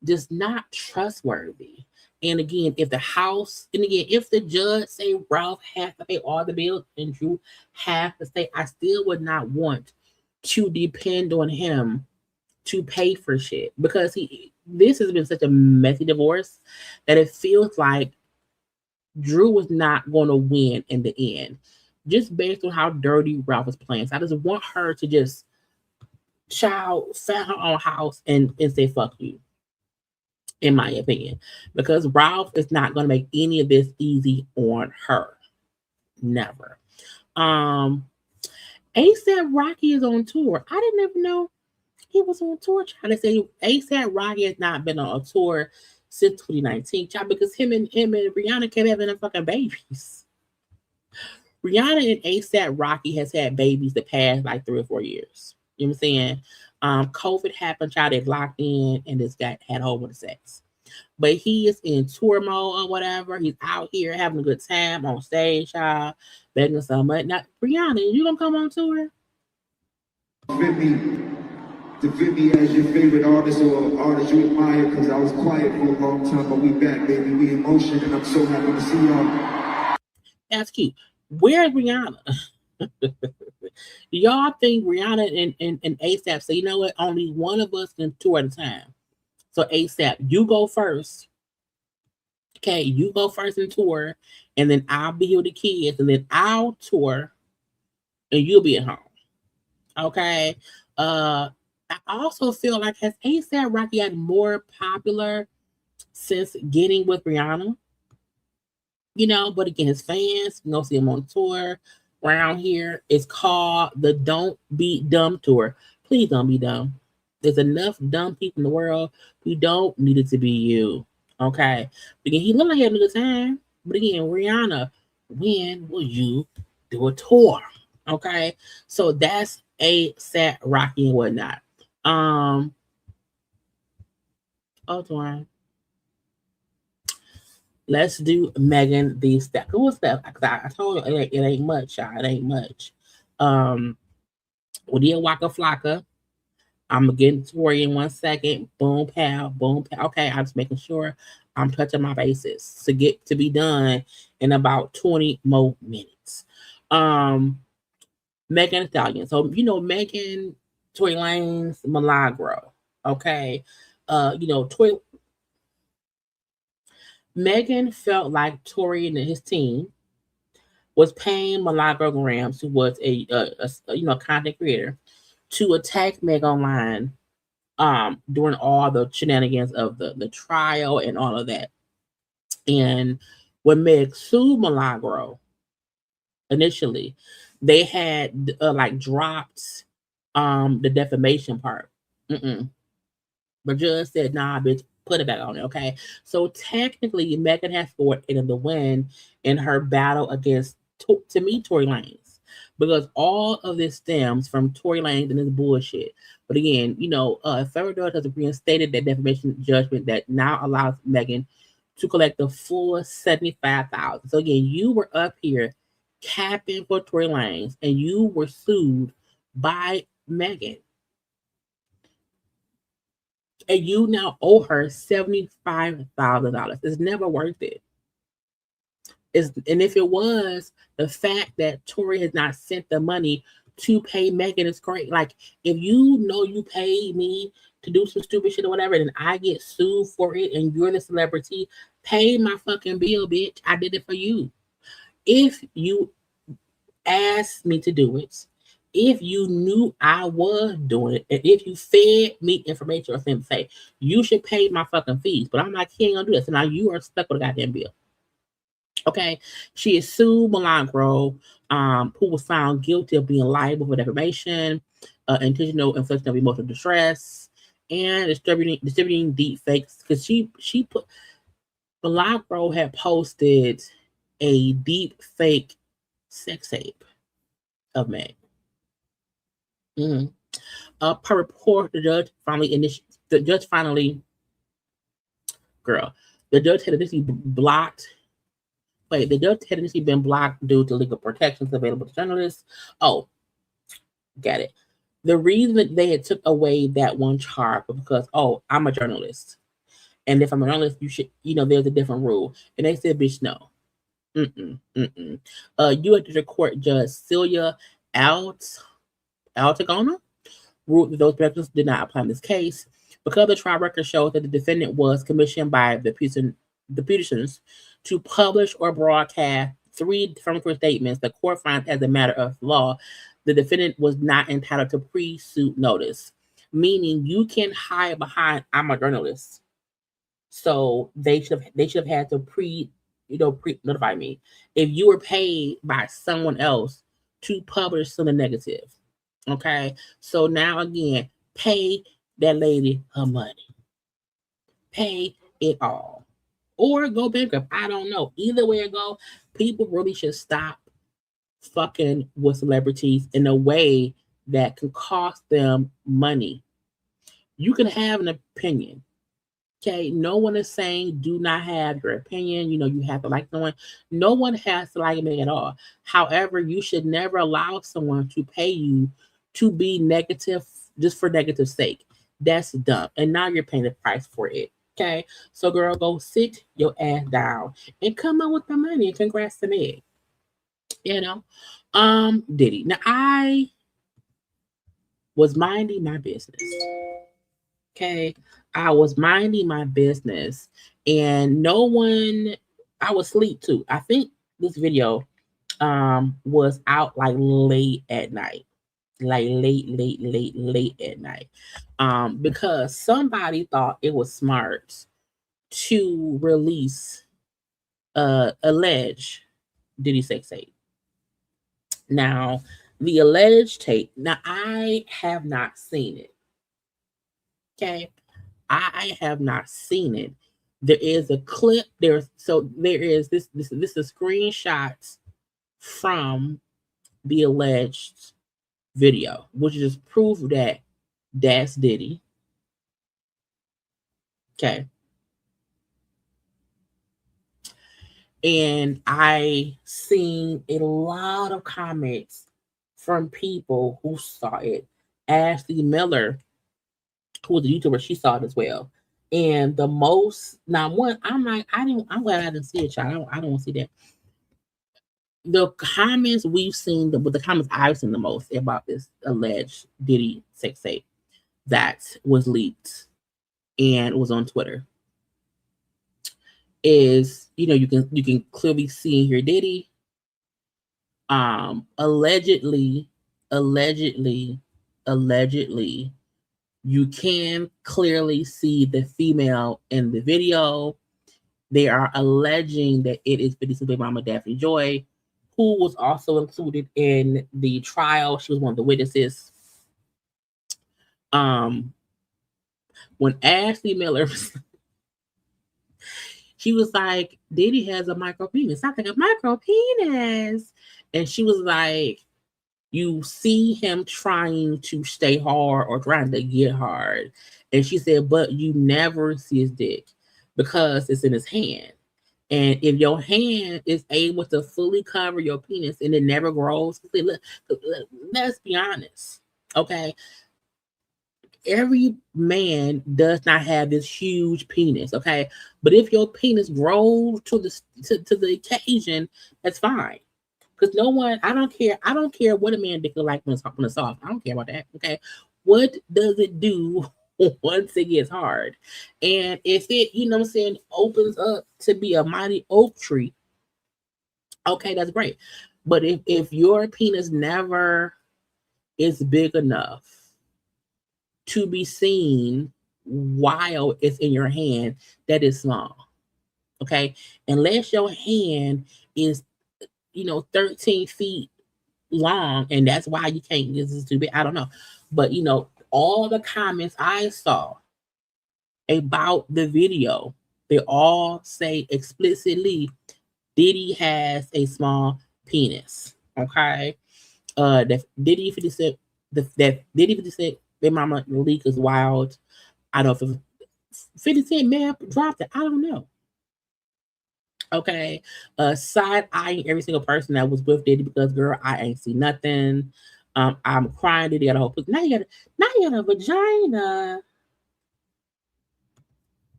[SPEAKER 1] just not trustworthy. And again, if the judge say Ralph has to pay all the bills and Drew has to stay, I still would not want to depend on him to pay for shit, because this has been such a messy divorce that it feels like Drew was not going to win in the end, just based on how dirty Ralph is playing. So I just want her to just found her own house and say fuck you, in my opinion, because Ralph is not going to make any of this easy on her. Never. ASAP Rocky is on tour. I didn't ever know he was on tour. Trying to say ASAP Rocky has not been on a tour since 2019, child, because him and Rihanna kept having fucking babies. Rihanna and ASAP Rocky has had babies the past like 3 or 4 years. You know what I'm saying? COVID happened, child, they locked in, and this guy had homo sex. But he is in tour mode or whatever. He's out here having a good time on stage, y'all, begging some money. Now, Rihanna, you gonna come on tour?
[SPEAKER 14] To fit me as your favorite artist or artist you admire, because I was quiet for a long time, but we back, baby. We in motion, and I'm so happy to see y'all.
[SPEAKER 1] That's cute. Where's Rihanna? Y'all think Rihanna and ASAP say, you know what, only one of us can tour at a time. So ASAP, you go first. Okay, you go first and tour, and then I'll be here with the kids, and then I'll tour, and you'll be at home. Okay. I also feel like has ASAP Rocky got more popular since getting with Rihanna? You know, but again, his fans, you know, see him on tour around here. It's called the Don't Be Dumb Tour. Please don't be dumb. There's enough dumb people in the world who don't need it to be you. Okay. But again, he looked like he had a good time. But again, Rihanna, when will you do a tour? Okay. So that's ASAP Rocky and whatnot. Oh, Dwayne. Let's do Megan Thee Stallion. Who was that? I told you it ain't much, y'all. It ain't much. Udia Waka Flocka. I'm gonna get into Tory in 1 second. Boom, pow, boom, pow. Okay, I'm just making sure I'm touching my bases to get to be done in about 20 more minutes. Megan Thee Stallion. So you know Megan, Tory Lanez, Milagro. Okay. You know, Megan felt like Tory and his team was paying Milagro Grams, who was a content creator, to attack Meg online during all the shenanigans of the trial and all of that. And when Meg sued Milagro initially, they had dropped the defamation part. But judge said, nah, bitch, put it back on it, okay? So technically, Megan has scored in the win in her battle against, to me, Tory Lanez. Because all of this stems from Tory Lanez and his bullshit. But again, you know, a federal judge has reinstated that defamation judgment that now allows Megan to collect the full $75,000. So again, you were up here capping for Tory Lanez, and you were sued by Megan. And you now owe her $75,000. It's never worth it. And if it was, the fact that Tory has not sent the money to pay Megan is great. Like, if you know you paid me to do some stupid shit or whatever, and I get sued for it, and you're the celebrity, pay my fucking bill, bitch. I did it for you. If you asked me to do it, if you knew I was doing it, and if you fed me information or something, say, you should pay my fucking fees. But I'm like, he ain't gonna do that. So now you are stuck with a goddamn bill. Okay. She is sued Milagro, who was found guilty of being liable for defamation, intentional infliction of emotional distress, and distributing deep fakes. Because she put Milagro had posted a deep fake sex tape of Meg. Per report, the judge finally had initially blocked. The judge had initially been blocked due to legal protections available to journalists. Oh, got it. The reason that they had took away that one charge was because, I'm a journalist, and if I'm a journalist, you should, there's a different rule. And they said, bitch, no. U.S. District Court Judge Celia Altagona ruled that those protections did not apply in this case because the trial record shows that the defendant was commissioned by the Petersons to publish or broadcast 3 defamatory statements. The court finds as a matter of law the defendant was not entitled to pre-suit notice, meaning you can hide behind I'm a journalist. So they should have had to pre-notify me if you were paid by someone else to publish something negative. Okay, so now again, pay that lady her money. Pay it all. Or go bankrupt. I don't know. Either way it go, people really should stop fucking with celebrities in a way that can cost them money. You can have an opinion. Okay, no one is saying do not have your opinion. You have to like someone. No one has to like me at all. However, you should never allow someone to pay you to be negative just for negative sake. That's dumb. And now you're paying the price for it. Okay, so girl, go sit your ass down and come up with the money. And congrats to me. Diddy. Now I was minding my business. Okay, I was minding my business, and I was asleep too. I think this video was out like late at night. like late at night. Because somebody thought it was smart to release alleged Diddy sex tape. Now, the alleged tape, now I have not seen it. Okay. I have not seen it. There is a clip there is this is screenshots from the alleged video, which is proof that that's Diddy. Okay. And I seen a lot of comments from people who saw it. Ashley Miller, who was a YouTuber, she saw it as well. And the most, now one, I'm glad I didn't see it, y'all. I don't want to see that. The comments we've seen, the comments I've seen the most about this alleged Diddy sex tape that was leaked and was on Twitter is, you can clearly see here Diddy allegedly you can clearly see the female in the video. They are alleging that it is 50 Cent's baby mama Daphne Joy, who was also included in the trial. She was one of the witnesses. When Ashley Miller she was like, Diddy has a micro penis. I think a micro penis. And she was like, you see him trying to stay hard or trying to get hard. And she said, but you never see his dick because it's in his hand. And if your hand is able to fully cover your penis and it never grows, let's be honest, okay? Every man does not have this huge penis, okay? But if your penis grows to the occasion, that's fine. Because I don't care what a man dick look like when it's soft. I don't care about that, okay? What does it do once it gets hard? And if it, opens up to be a mighty oak tree, okay, that's great. But if your penis never is big enough to be seen while it's in your hand, that is small, okay? Unless your hand is 13 feet long, and that's why you can't, this is too big, I don't know. But all the comments I saw about the video, they all say explicitly Diddy has a small penis, okay? That Diddy 56, that Diddy 56, their mama leak is wild. I don't know if 50 Cent may have dropped it, I don't know. Okay, side-eyeing every single person that was with Diddy because, girl, I ain't see nothing. I'm crying. Diddy got a whole pussy. Now you got a vagina.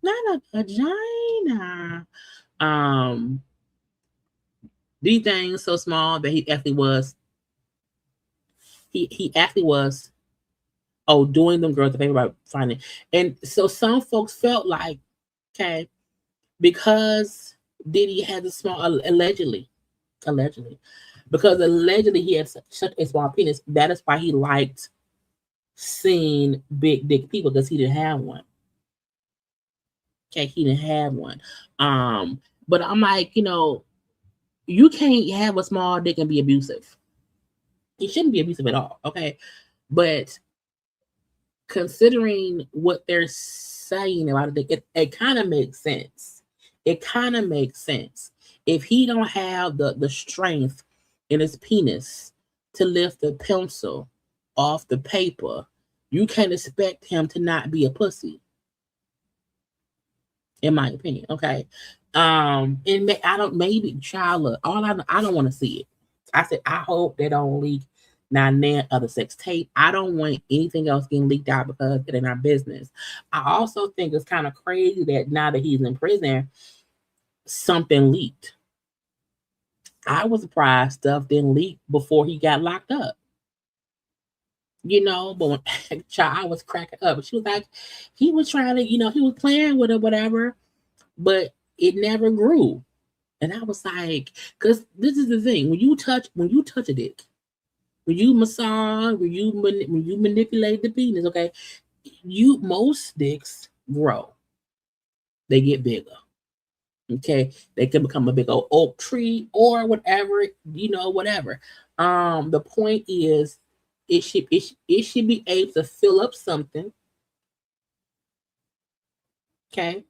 [SPEAKER 1] Not a vagina. These things so small that he actually was. He actually was. Oh, doing them girls the favor by finding. And so some folks felt like, okay, because Diddy has a small, allegedly, because allegedly he had such a small penis, that is why he liked seeing big dick people, because he didn't have one. Okay, he didn't have one. But I'm like, you can't have a small dick and be abusive. He shouldn't be abusive at all, okay? But considering what they're saying about it, it kind of makes sense. It kind of makes sense. If he don't have the strength in his penis to lift the pencil off the paper, you can't expect him to not be a pussy. In my opinion, okay. And I don't want to see it. I said I hope they don't leak other sex tape. I don't want anything else getting leaked out because it ain't our business. I also think it's kind of crazy that now that he's in prison, something leaked. I was surprised stuff didn't leak before he got locked up. But when I was cracking up, she was like, he was trying to, he was playing with it, whatever, but it never grew. And I was like, because this is the thing, when you touch a dick, when you massage, when you manipulate the penis, okay, most dicks grow. They get bigger. Okay, they can become a big old oak tree or whatever, whatever. The point is, it should be able to fill up something. Okay,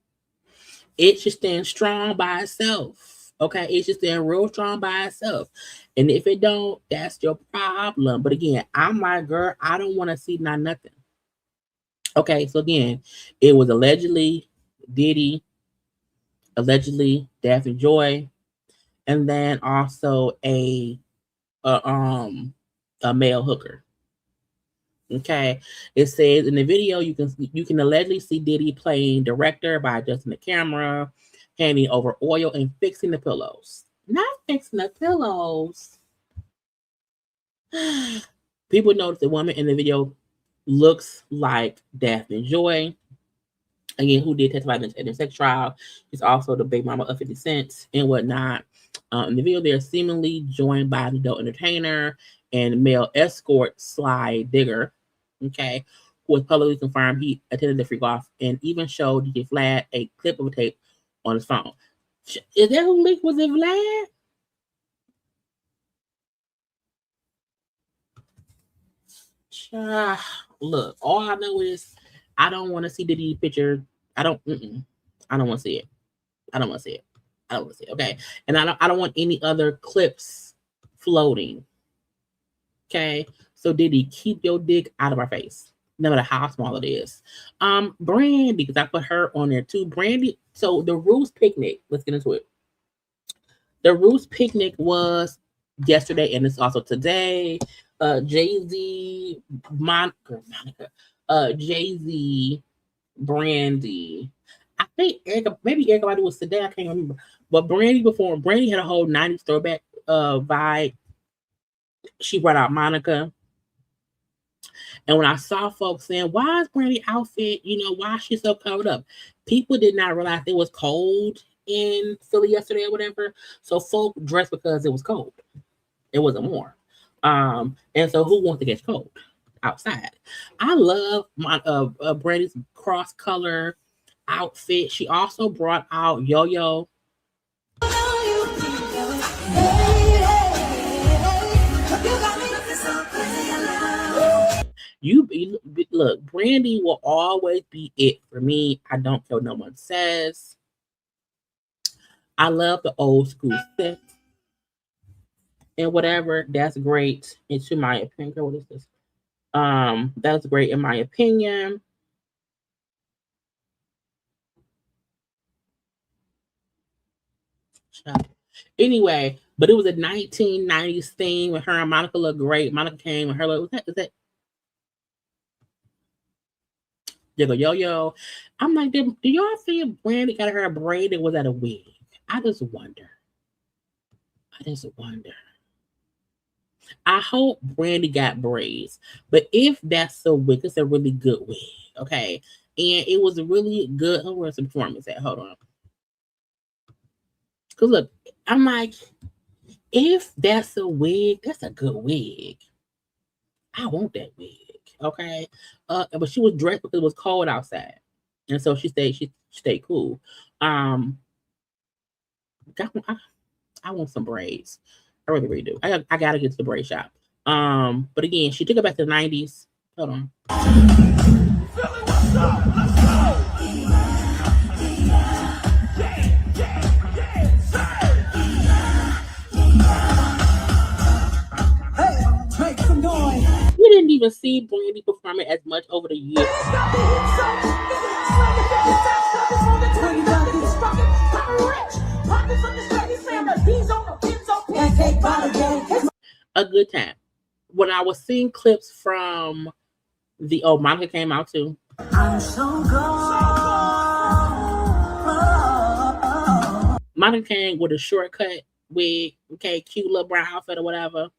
[SPEAKER 1] it should stand strong by itself. Okay, it should stand real strong by itself. And if it don't, that's your problem. But again, I'm like, girl, I don't want to see nothing. Okay, so again, it was allegedly Diddy, allegedly Daphne Joy, and then also a male hooker. Okay, it says in the video you can allegedly see Diddy playing director by adjusting the camera, handing over oil, and fixing the pillows. Not fixing the pillows. People notice the woman in the video looks like Daphne Joy, again, who did testify in the sex trial. She's also the baby mama of 50 Cent and whatnot. In the video, they're seemingly joined by an adult entertainer and male escort Sly Digger, okay, who was publicly confirmed he attended the freak off and even showed DJ Vlad a clip of a tape on his phone. Is that who leaked? Was it Vlad? Look, all I know is I don't want to see Diddy picture. I don't want to see it. I don't want to see it. Okay, and I don't want any other clips floating. Okay, so Diddy, keep your dick out of our face, no matter how small it is. Brandy, because I put her on there too. Brandy. So the Roost picnic. Let's get into it. The Roost picnic was yesterday, and it's also today. Jay-Z, Monica, Jay-Z, Brandy. I think Erykah Badu was today. I can't remember. But Brandy had a whole 90s throwback vibe. She brought out Monica. And when I saw folks saying, why is Brandy outfit, why is she so covered up? People did not realize it was cold in Philly yesterday or whatever. So folk dressed because it was cold. It wasn't warm. And so who wants to get cold outside? I love my Brandy's cross color outfit. She also brought out Yo-Yo. Look, Brandy will always be it for me. I don't care what no one says. I love the old school set. And whatever, that's great. Into my opinion. What is this? That's great in my opinion. Anyway, but it was a 1990s theme with her and Monica looked great. Monica came with her look. Is that Yo-Yo? I'm like, do y'all feel Brandy got her braided? Was that a wig? I just wonder. I hope Brandy got braids, but if that's a wig, it's a really good wig, okay? And it was a really good. Where's the performance at? Hold on. Because look, I'm like, if that's a wig, that's a good wig. I want that wig, okay? But she was dressed because it was cold outside, and so she stayed cool. I want some braids. I really do. I gotta get to the braid shop. But again, she took it back to the 90s. Hold on. We didn't even see Brandy performing as much over the years. A good time. When I was seeing clips from the Monica came out too. Monica came with a shortcut wig, okay, cute little brown outfit or whatever.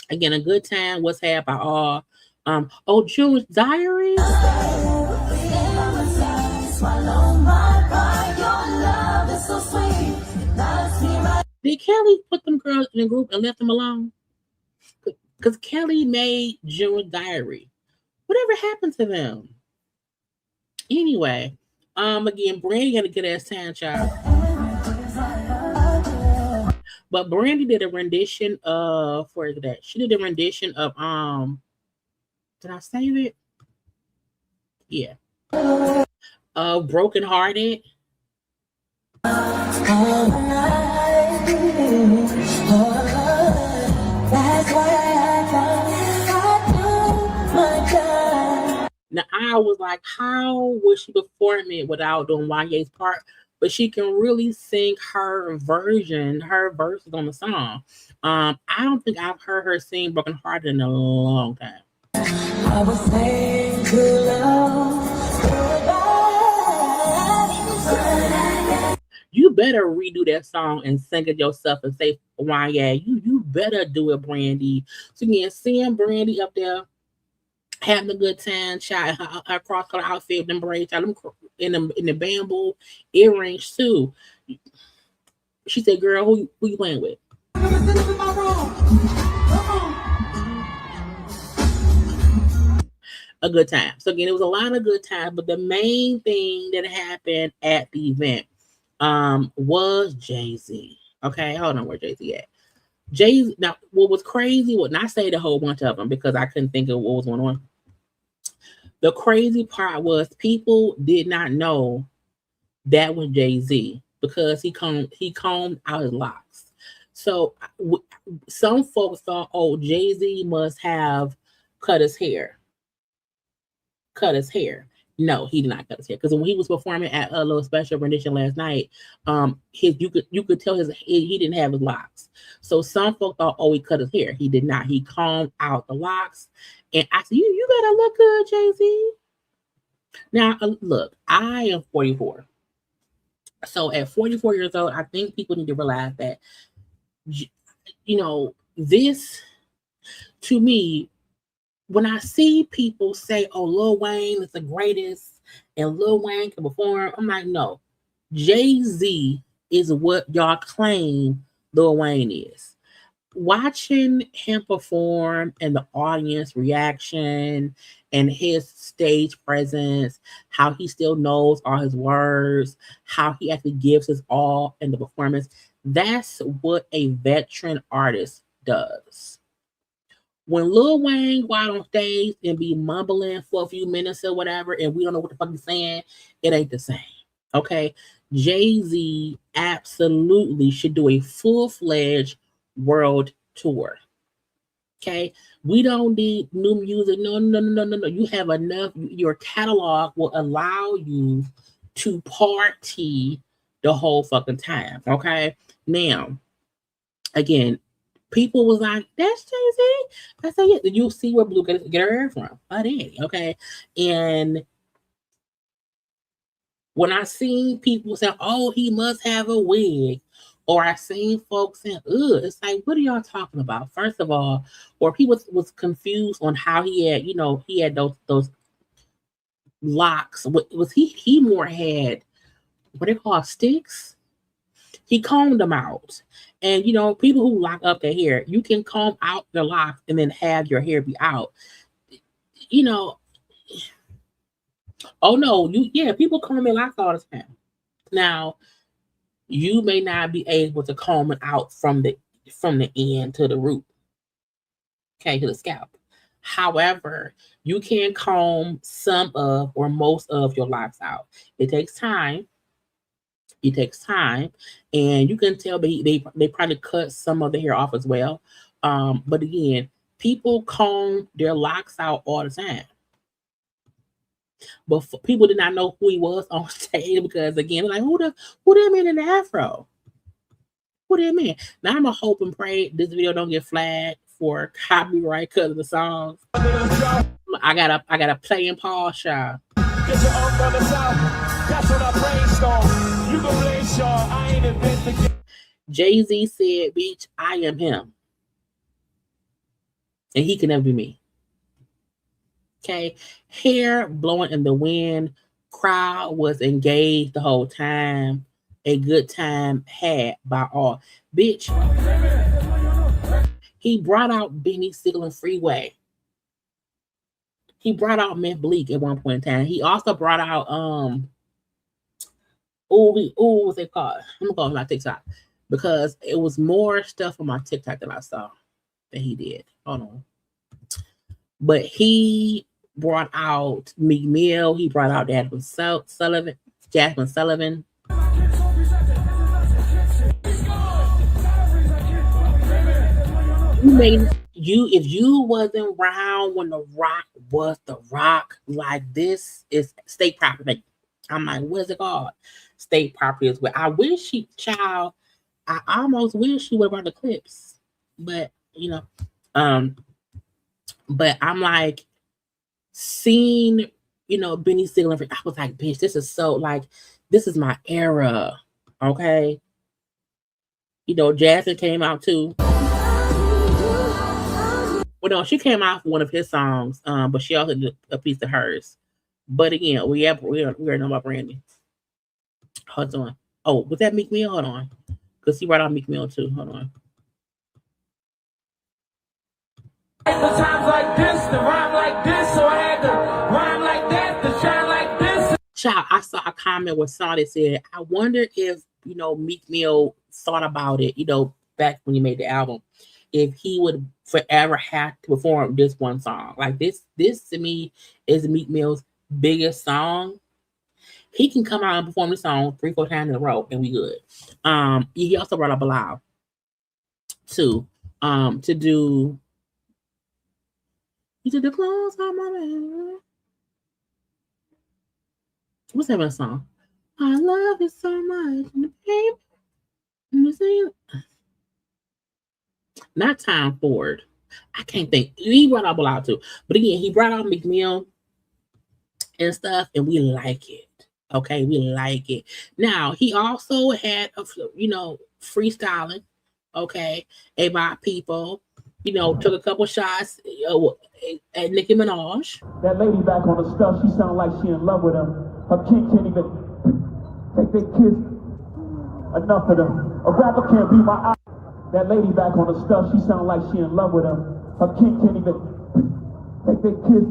[SPEAKER 1] Again, a good time was had by all. June's Diary. Did Kelly put them girls in a group and left them alone? Because Kelly made June's Diary. Whatever happened to them? Anyway, again, Brandy got a good ass time, child. But Brandy did a rendition of, where is that? She did a rendition of did I save it? Yeah. Broken Hearted. Now I was like, how would she perform it without doing Wanye's part? But she can really sing her version, her verses on the song. I don't think I've heard her sing Broken Hearted in a long time. I was saying to love. You better redo that song and sing it yourself and say, Wanye, you better do it, Brandy. So again, seeing Brandy up there having a good time, child, her cross-color outfit, them braids, child, in the bamboo earrings too. She said, "Girl, who you playing with?" A good time. So again, it was a lot of good times, but the main thing that happened at the event was Jay-Z. Okay, hold on, where Jay-Z at? Jay-Z. Now, what was crazy? Well, not say the whole bunch of them because I couldn't think of what was going on. The crazy part was people did not know that was Jay-Z because he combed out his locks. So some folks thought, oh, Jay-Z must have cut his hair. No, he did not cut his hair because when he was performing at a little special rendition last night, you could tell he didn't have his locks. So some folk thought, oh, he cut his hair. He did not. He combed out the locks, and I said, you better look good, Jay-Z. Now, look, I am 44. So at 44 years old, I think people need to realize that, this to me. When I see people say, oh, Lil Wayne is the greatest and Lil Wayne can perform, I'm like, no. Jay-Z is what y'all claim Lil Wayne is. Watching him perform and the audience reaction and his stage presence, how he still knows all his words, how he actually gives his all in the performance, that's what a veteran artist does. When Lil Wayne go out on stage and be mumbling for a few minutes or whatever, and we don't know what the fuck he's saying, it ain't the same. Okay? Jay-Z absolutely should do a full-fledged world tour. Okay? We don't need new music. No. You have enough. Your catalog will allow you to party the whole fucking time. Okay? Now, again, people was like, that's Jay-Z? I said, yeah. You see where Blue get her hair from. Oh, Daddy, okay? And when I seen people say, oh, he must have a wig, or I seen folks saying, ugh, it's like, what are y'all talking about? First of all, or people was confused on how he had those locks. Was he more had what they call sticks? He combed them out. And, people who lock up their hair, you can comb out your locks and then have your hair be out. Oh, no. People comb their locks all the time. Now, you may not be able to comb it out from the end to the root. Okay, to the scalp. However, you can comb some of or most of your locks out. It takes time. And you can tell they probably cut some of the hair off as well. But again, people comb their locks out all the time. But people did not know who he was on stage because again, like who that man in the afro? Who that man? Now I'm gonna hope and pray this video don't get flagged for copyright because of the songs. I gotta play and pause, y'all. Get your own brother south. That's what I brainstorm. You can blame Sean. I ain't invested. Jay-Z said, bitch, I am him. And he can never be me. Okay. Hair blowing in the wind. Crowd was engaged the whole time. A good time had by all. Bitch, He brought out Benny Siegel Freeway. He brought out Mint Bleak at one point in time. He also brought out what's it called? I'm gonna go on my TikTok because it was more stuff on my TikTok that I saw that he did. Hold on. But he brought out Meek Mill. He brought out Jasmine Sullivan. If you wasn't around when The Rock was The Rock, like this is state property. I'm like, what's it called? State property is where I wish I almost wish she would have brought the clips, but but I'm like seeing, Benny Siegel. I was like, bitch, this is so like, this is my era. Okay. Jasmine came out too. Well, no, she came out for one of his songs, but she also did a piece of hers. But again, we already know about Brandy. Hold on. Oh, was that Meek Mill? Hold on. Because he brought out Meek Mill too. Hold on.
[SPEAKER 3] The times like this, the rhyme like this, so I had to rhyme like that, to shine like this.
[SPEAKER 1] Child, I saw a comment where somebody said, I wonder if, Meek Mill thought about it, back when he made the album, if he would forever have to perform this one song. Like this to me is Meek Mill's biggest song. He can come out and perform the song 3-4 times in a row and we good. He also brought up Bilal too, to do the clothes on my man. What's that song? I love it so much. Not Time Ford. I can't think. He brought out Bilal too. But again, he brought out Meek Mill and stuff, and we like it. Okay, we like it. Now, he also had, freestyling, okay, about people, took a couple shots at Nicki Minaj.
[SPEAKER 3] That lady back on the stuff, she sound like she in love with him. Her king can't even take their kiss. Enough of them. A rapper can't be my eye. That lady back on the stuff, she sound like she in love with him. Her king can't even take their kiss.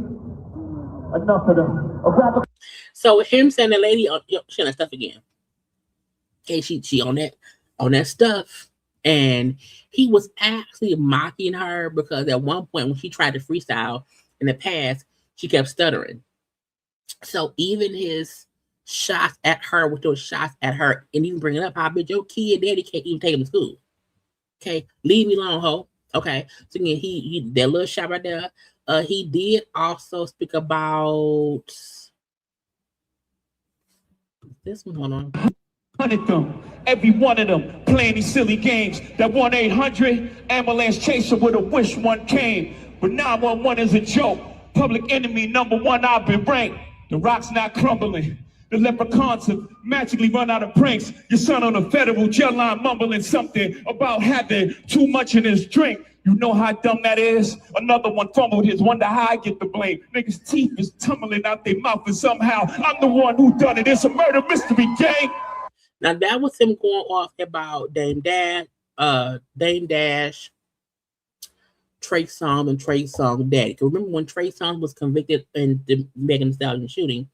[SPEAKER 3] Enough of them. A rapper.
[SPEAKER 1] So him saying the lady, she on that stuff again. Okay, she on that stuff, and he was actually mocking her because at one point when she tried to freestyle in the past, she kept stuttering. So even his shots at her, with those shots at her, and even bringing up how bitch your kid daddy can't even take him to school. Okay, leave me alone, ho. Okay, so again, he that little shot right there. He did also speak about this one. Hold on.
[SPEAKER 3] 100 them, every one of them playing these silly games. That 1-800 ambulance chaser with a wish one came, but 911 is a joke. Public enemy #1, I've been ranked. The rock's not crumbling. The leprechauns have magically run out of pranks. Your son on a federal jail line mumbling something about having too much in his drink. You know how dumb that is? Another one fumbled his, wonder how I get the blame. Niggas' teeth is tumbling out their mouth and somehow I'm the one who done it. It's a murder mystery gang.
[SPEAKER 1] Now that was him going off about Dame Dash, Trey Songz, and Trey Songz daddy. Because remember when Trey Songz was convicted in the Megan Thee Stallion shooting,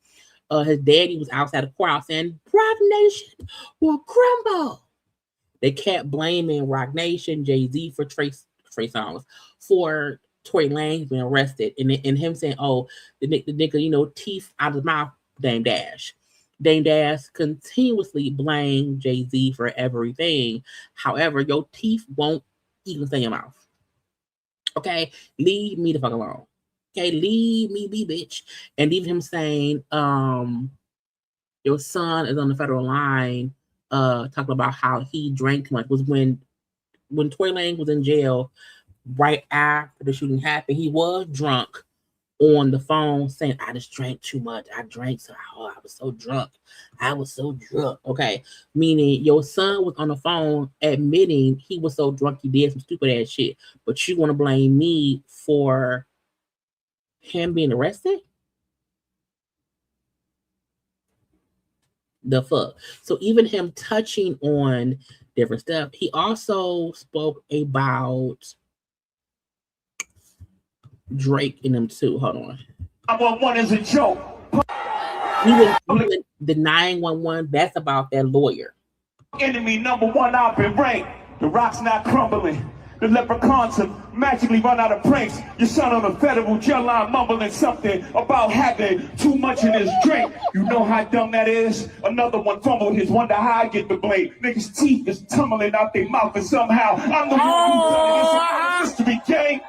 [SPEAKER 1] his daddy was outside the courthouse saying, Rock Nation will crumble. They kept blaming Rock Nation, Jay-Z for Trey Songz, for Tory Lanez being arrested, and him saying, oh, the nigga, teeth out of his mouth, Dame Dash. Dame Dash continuously blamed Jay-Z for everything. However, your teeth won't even stay in your mouth. Okay? Leave me the fuck alone. Okay? Leave me be, bitch. And even him saying, your son is on the federal line, talking about how he drank too much. Was when Tory Lanez was in jail right after the shooting happened, he was drunk on the phone saying, I just drank too much. I drank so hard. I was so drunk. Okay. Meaning your son was on the phone admitting he was so drunk he did some stupid ass shit. But you want to blame me for him being arrested? The fuck. So even him touching on different stuff, he also spoke about Drake in them too. Hold on.
[SPEAKER 3] 911 is a joke.
[SPEAKER 1] The 911, that's about that lawyer.
[SPEAKER 3] Enemy number one, I've been ranked. The rock's not crumbling. The leprechauns have magically run out of pranks. Your son on a federal jail line mumbling something about having too much in his drink. You know how dumb that is? Another one fumbled his, wonder how I get the blade. Niggas' teeth is tumbling out their mouth and somehow I'm the one who's done it. It's mystery gang.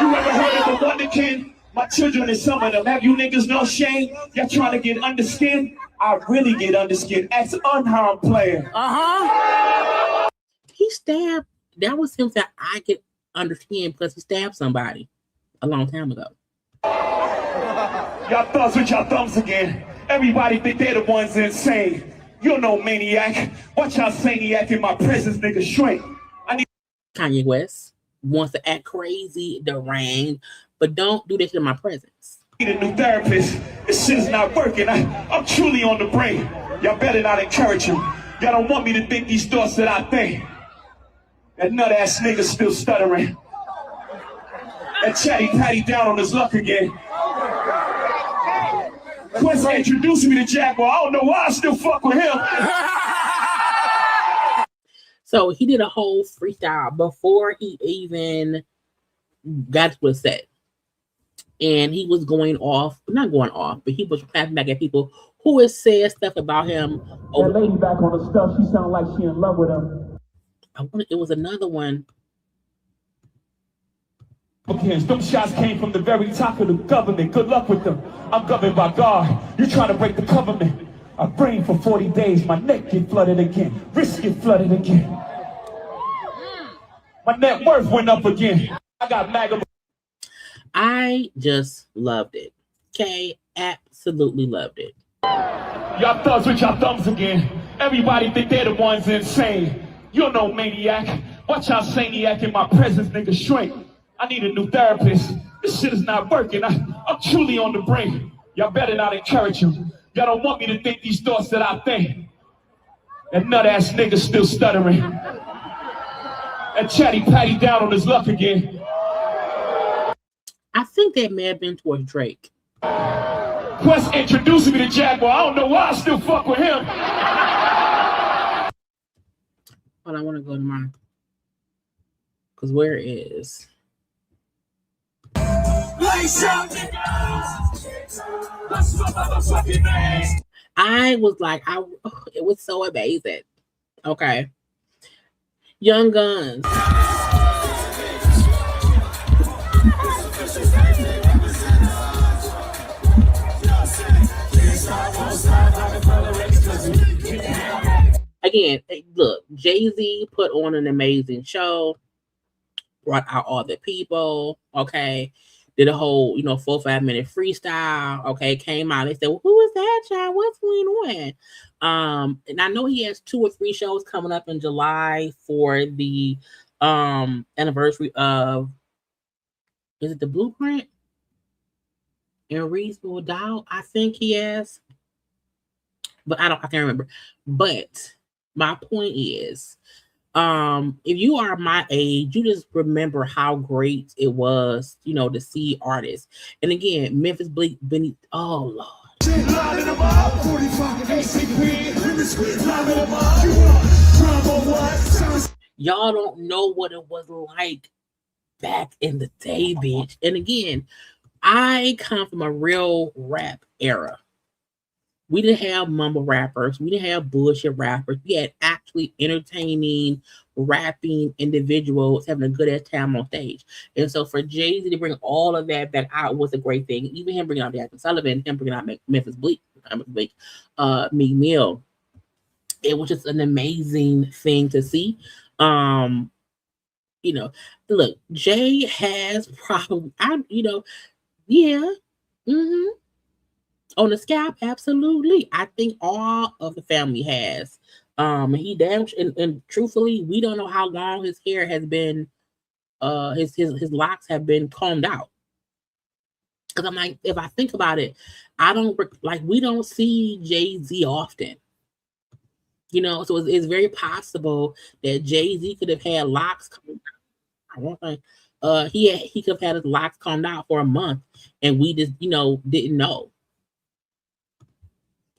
[SPEAKER 3] You ever heard of the Wonder Kid? My children and some of them. Have you niggas no shame? Y'all trying to get underskin? I really get underskin. As an unharmed player.
[SPEAKER 1] He stabbed. That was him that I could understand because he stabbed somebody a long time ago.
[SPEAKER 3] Y'all thugs with y'all thumbs again. Everybody think they're the ones insane. You're no maniac. Watch y'all saniac in my presence, nigga, shrink.
[SPEAKER 1] Kanye West wants to act crazy, deranged, but don't do this in my presence.
[SPEAKER 3] Need a new therapist. This shit's not working. I'm truly on the brain. Y'all better not encourage him. Y'all don't want me to think these thoughts that I think. That nut ass nigga still stuttering. That chatty patty down on his luck again. Quest introduced me to Jaguar. I don't know why I still fuck with him.
[SPEAKER 1] So he did a whole freestyle before he even got to a set. And he was going off, not going off, but he was clapping back at people who had said stuff about him.
[SPEAKER 3] That lady back on the stuff, she sounded like she in love with him.
[SPEAKER 1] It was another one.
[SPEAKER 3] Okay, them shots came from the very top of the government. Good luck with them. I'm governed by God. You're trying to break the government. I brain for 40 days, my neck get flooded again. Wrist get flooded again. My net worth went up again. I got MAGA.
[SPEAKER 1] I just loved it. Okay, absolutely loved it.
[SPEAKER 3] Y'all thugs with y'all thumbs again. Everybody think they're the ones insane. You're no maniac. Watch y'all saniac in my presence, nigga, shrink. I need a new therapist. This shit is not working. I'm truly on the brink. Y'all better not encourage him. Y'all don't want me to think these thoughts that I think. That nut ass nigga still stuttering. That chatty patty down on his luck again.
[SPEAKER 1] I think that may have been towards Drake.
[SPEAKER 3] Quest introducing me to Jaguar. I don't know why I still fuck with him.
[SPEAKER 1] But I want to go to mine. Because where is... I was like, it was so amazing. Okay. Young Guns. Again, look, Jay-Z put on an amazing show, brought out all the people, okay, did a whole, 4-5 minute freestyle, okay, came out. They said, well, who is that, child? What's going on? And I know he has 2 or 3 shows coming up in July for the anniversary of, is it The Blueprint? And Reasonable Doubt, I think he has. But I can't remember. But my point is, if you are my age, you just remember how great it was, to see artists. And again, Memphis Bleak, Benny, oh Lord. Y'all don't know what it was like back in the day, bitch. And again, I come from a real rap era. We didn't have mumble rappers. We didn't have bullshit rappers. We had actually entertaining, rapping individuals having a good ass time on stage. And so for Jay-Z to bring all of that back out was a great thing. Even him bringing out Jasmine Sullivan, him bringing out Memphis Bleak, Meek Mill. It was just an amazing thing to see. Look, Jay has probably, yeah. Mm-hmm. On the scalp, absolutely. I think all of the family has. He damaged, and truthfully, we don't know how long his hair has been. His locks have been combed out. Because I'm like, if I think about it, we don't see Jay-Z often. You know, so it's very possible that Jay-Z could have had locks coming out. I won't think he could have had his locks combed out for a month and we just, didn't know.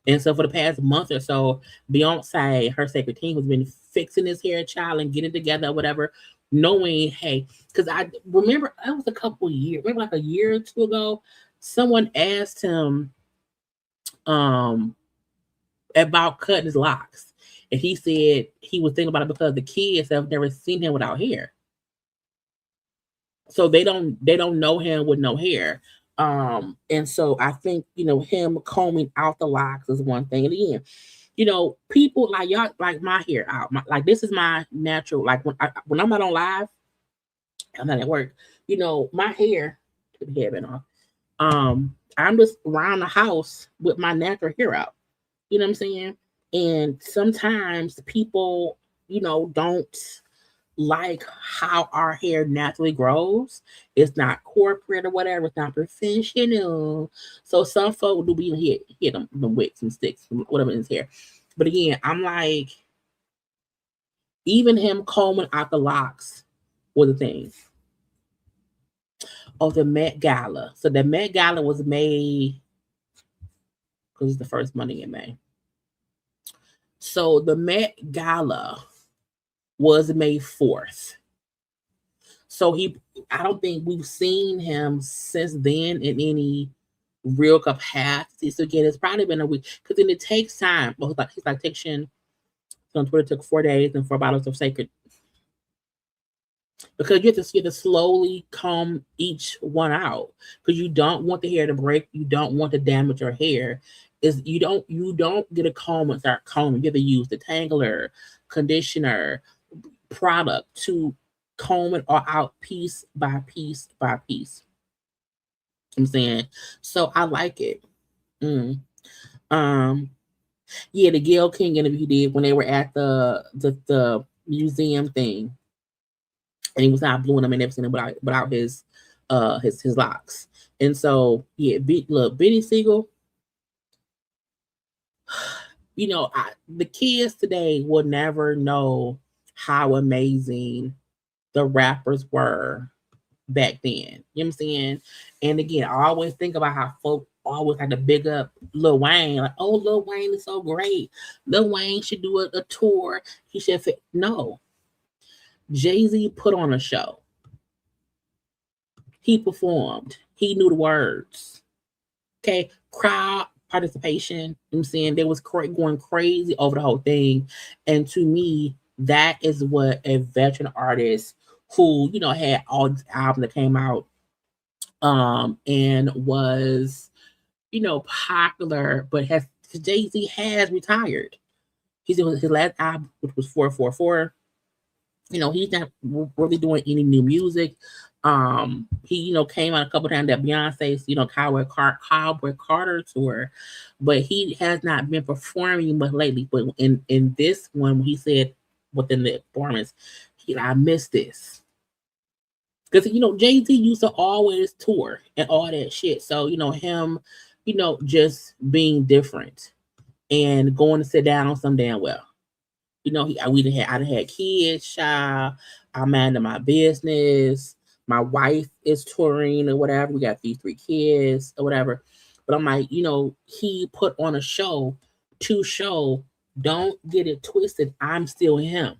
[SPEAKER 1] And so for the past month or so, Beyonce, her sacred team has been fixing his hair, child, and getting together or whatever, knowing, hey, because I remember that was a couple years, maybe like a year or two ago, someone asked him about cutting his locks. And he said he was thinking about it because the kids have never seen him without hair. So they don't know him with no hair. And so I think, him combing out the locks is one thing. And again, people like y'all, like my hair out. Like this is my natural, like when I'm not on live, I'm not at work, my hair, took the headband off. I'm just around the house with my natural hair out. You know what I'm saying? And sometimes people, don't like how our hair naturally grows. It's not corporate or whatever. It's not professional. So some folk do be hit them with some sticks, whatever in his hair. But again, I'm like, even him combing out the locks was a thing. Oh, the Met Gala. So the Met Gala was May, because it's the first Monday in May. So the Met Gala was May 4th. So I don't think we've seen him since then in any real capacity. So again, it's probably been a week because then it takes time. Well, his lactation on Twitter took 4 days and 4 bottles of sacred. Because you have to slowly comb each one out because you don't want the hair to break. You don't want to damage your hair. You don't get a comb and start combing. You have to use detangler, conditioner, product to comb it all out piece by piece by piece. I'm saying, so I like it. Yeah, the Gayle King interview he did when they were at the museum thing, and he was not blowing them and everything without his locks. And so yeah, look, Benny Siegel. The kids today will never know how amazing the rappers were back then. You know what I'm saying? And again, I always think about how folk always had to big up Lil Wayne. Like, oh, Lil Wayne is so great. Lil Wayne should do a tour. He should fit. No. Jay-Z put on a show. He performed. He knew the words. Okay. Crowd participation. You know what I'm saying? They was going crazy over the whole thing. And to me, that is what a veteran artist who, had all these albums that came out and was, popular, but Jay-Z has retired. He's doing his last album, which was 444. He's not really doing any new music. He, came out a couple times at Beyonce's, Cowboy Carter tour, but he has not been performing much lately. But in this one, he said within the performance, I miss this. Because, Jay-Z used to always tour and all that shit. So, him, just being different and going to sit down some damn well. I done had kids, child. I'm minding my business. My wife is touring or whatever. We got these 3 kids or whatever. But I'm like, he put on a show to show, don't get it twisted. I'm still him.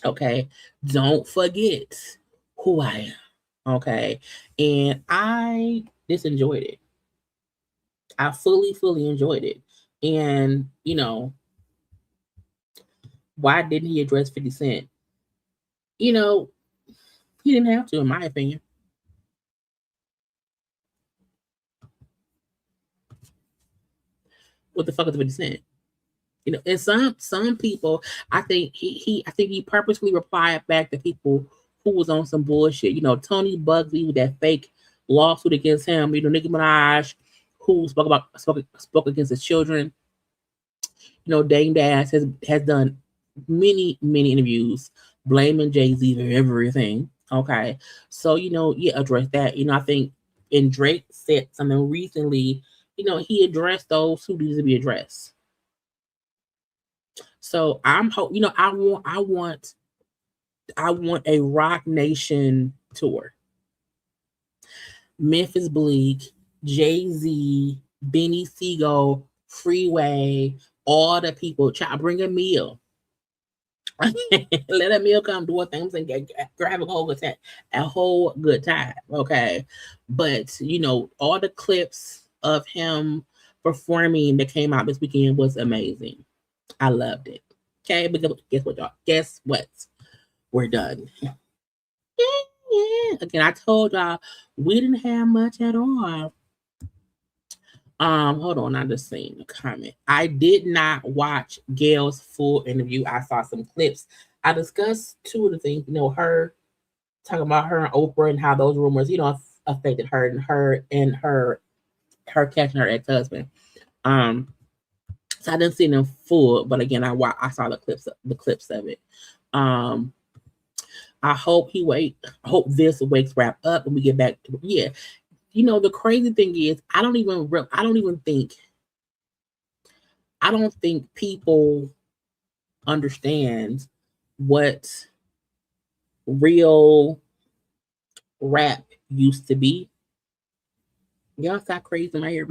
[SPEAKER 1] Okay. Don't forget who I am. Okay. And I just enjoyed it. I fully enjoyed it. And, why didn't he address 50 Cent? He didn't have to, in my opinion. What the fuck is 50 Cent? And some people, I think he purposely replied back to people who was on some bullshit. Tony Bugsy with that fake lawsuit against him. Nicki Minaj, who spoke against his children. Dame Dash has done many interviews blaming Jay-Z for everything. Okay, so address that. I think, and Drake said something recently. He addressed those who need to be addressed. So I'm hope I want a Rock Nation tour. Memphis Bleak, Jay-Z, Benny Siegel, Freeway, all the people. Try bring a meal. Let a meal come do a thing and grab a whole good time. Okay. But all the clips of him performing that came out this weekend was amazing. I loved it. Okay, but guess what, y'all? Guess what? We're done. Yeah. Again, I told y'all we didn't have much at all. Hold on, I just seen a comment. I did not watch Gail's full interview. I saw some clips. I discussed two of the things, her talking about her and Oprah and how those rumors, affected her and her catching her ex-husband. So I didn't see them full, but again, I saw the clips of it. I hope this wakes wrap up and we get back to the crazy thing is I don't think people understand what real rap used to be. Y'all stop crazy in my ear.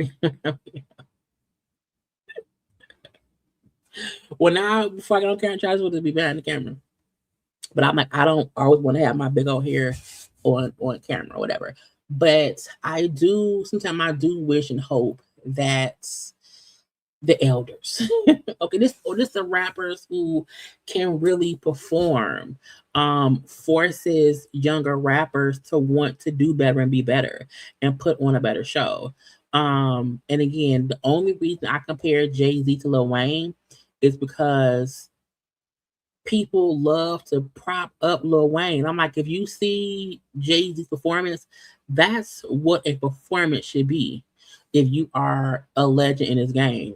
[SPEAKER 1] Well, now before I get on camera, I try to be behind the camera. But I'm like, I don't always want to have my big old hair on camera or whatever. But sometimes I do wish and hope that the elders, this the rappers who can really perform, forces younger rappers to want to do better and be better and put on a better show. And again, the only reason I compare Jay-Z to Lil Wayne is because people love to prop up Lil Wayne. I'm like, if you see Jay-Z's performance, that's what a performance should be if you are a legend in this game.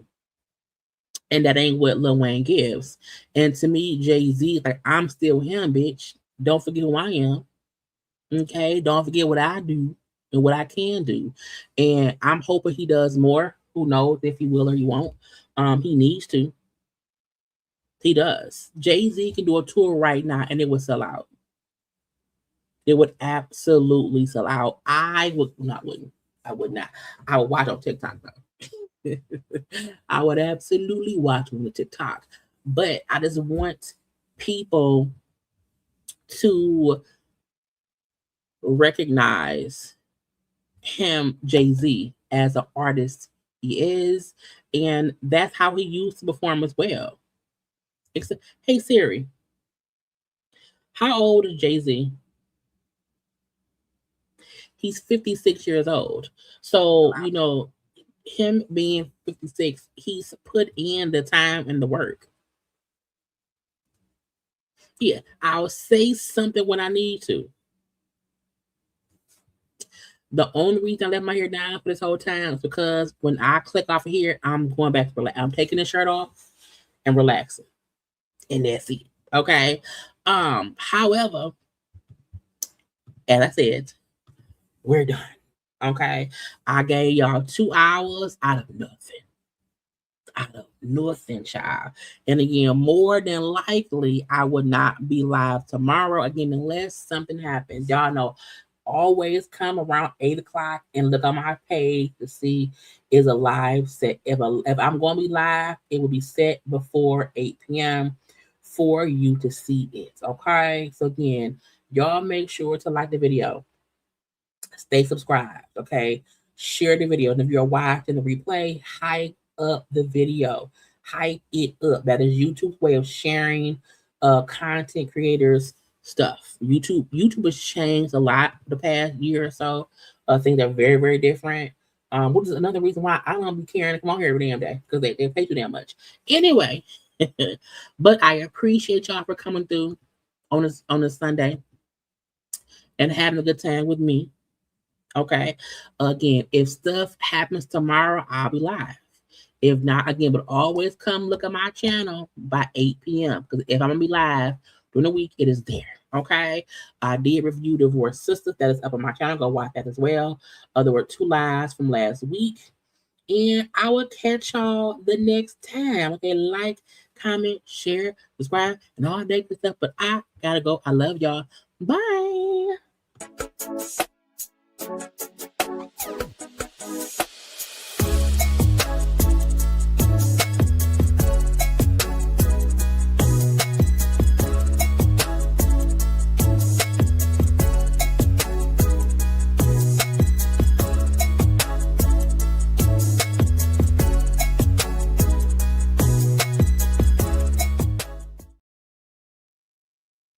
[SPEAKER 1] And that ain't what Lil Wayne gives. And to me, Jay-Z, like, I'm still him, bitch. Don't forget who I am. Okay? Don't forget what I do and what I can do. And I'm hoping he does more. Who knows if he will or he won't. He needs to. He does. Jay-Z can do a tour right now and it would sell out. It would absolutely sell out. I would not. I would watch on TikTok though. I would absolutely watch on the TikTok. But I just want people to recognize him, Jay-Z, as an artist he is. And that's how he used to perform as well. Hey Siri, how old is Jay-Z? He's 56 years old. So, him being 56, he's put in the time and the work. Yeah, I'll say something when I need to. The only reason I left my hair down for this whole time is because when I click off of here, I'm going back to relax. I'm taking the shirt off and relaxing. And that's it. Okay. However, as I said, we're done. Okay. I gave y'all 2 hours out of nothing. Child. And again, more than likely, I would not be live tomorrow. Again, unless something happens. Y'all know, always come around 8 o'clock and look on my page to see is a live set. If I'm going to be live, it will be set before 8 p.m. for you to see it. Okay. So again, y'all make sure to like the video. Stay subscribed. Okay. Share the video. And if you're watching the replay, hype up the video. Hype it up. That is YouTube's way of sharing content creators stuff. YouTube has changed a lot the past year or so. Things are very, very different. Which is another reason why I don't be caring to come on here every damn day, because they pay too damn much. Anyway, but I appreciate y'all for coming through on this Sunday and having a good time with me. Okay. Again, if stuff happens tomorrow, I'll be live. If not, again, but always come look at my channel by 8 p.m. Because if I'm going to be live during the week, it is there. Okay. I did review Divorce Sisters. That is up on my channel. Go watch that as well. There were 2 lives from last week. And I will catch y'all the next time. Okay. Like, comment, share, subscribe, and all that good stuff. But I gotta go. I love y'all. Bye.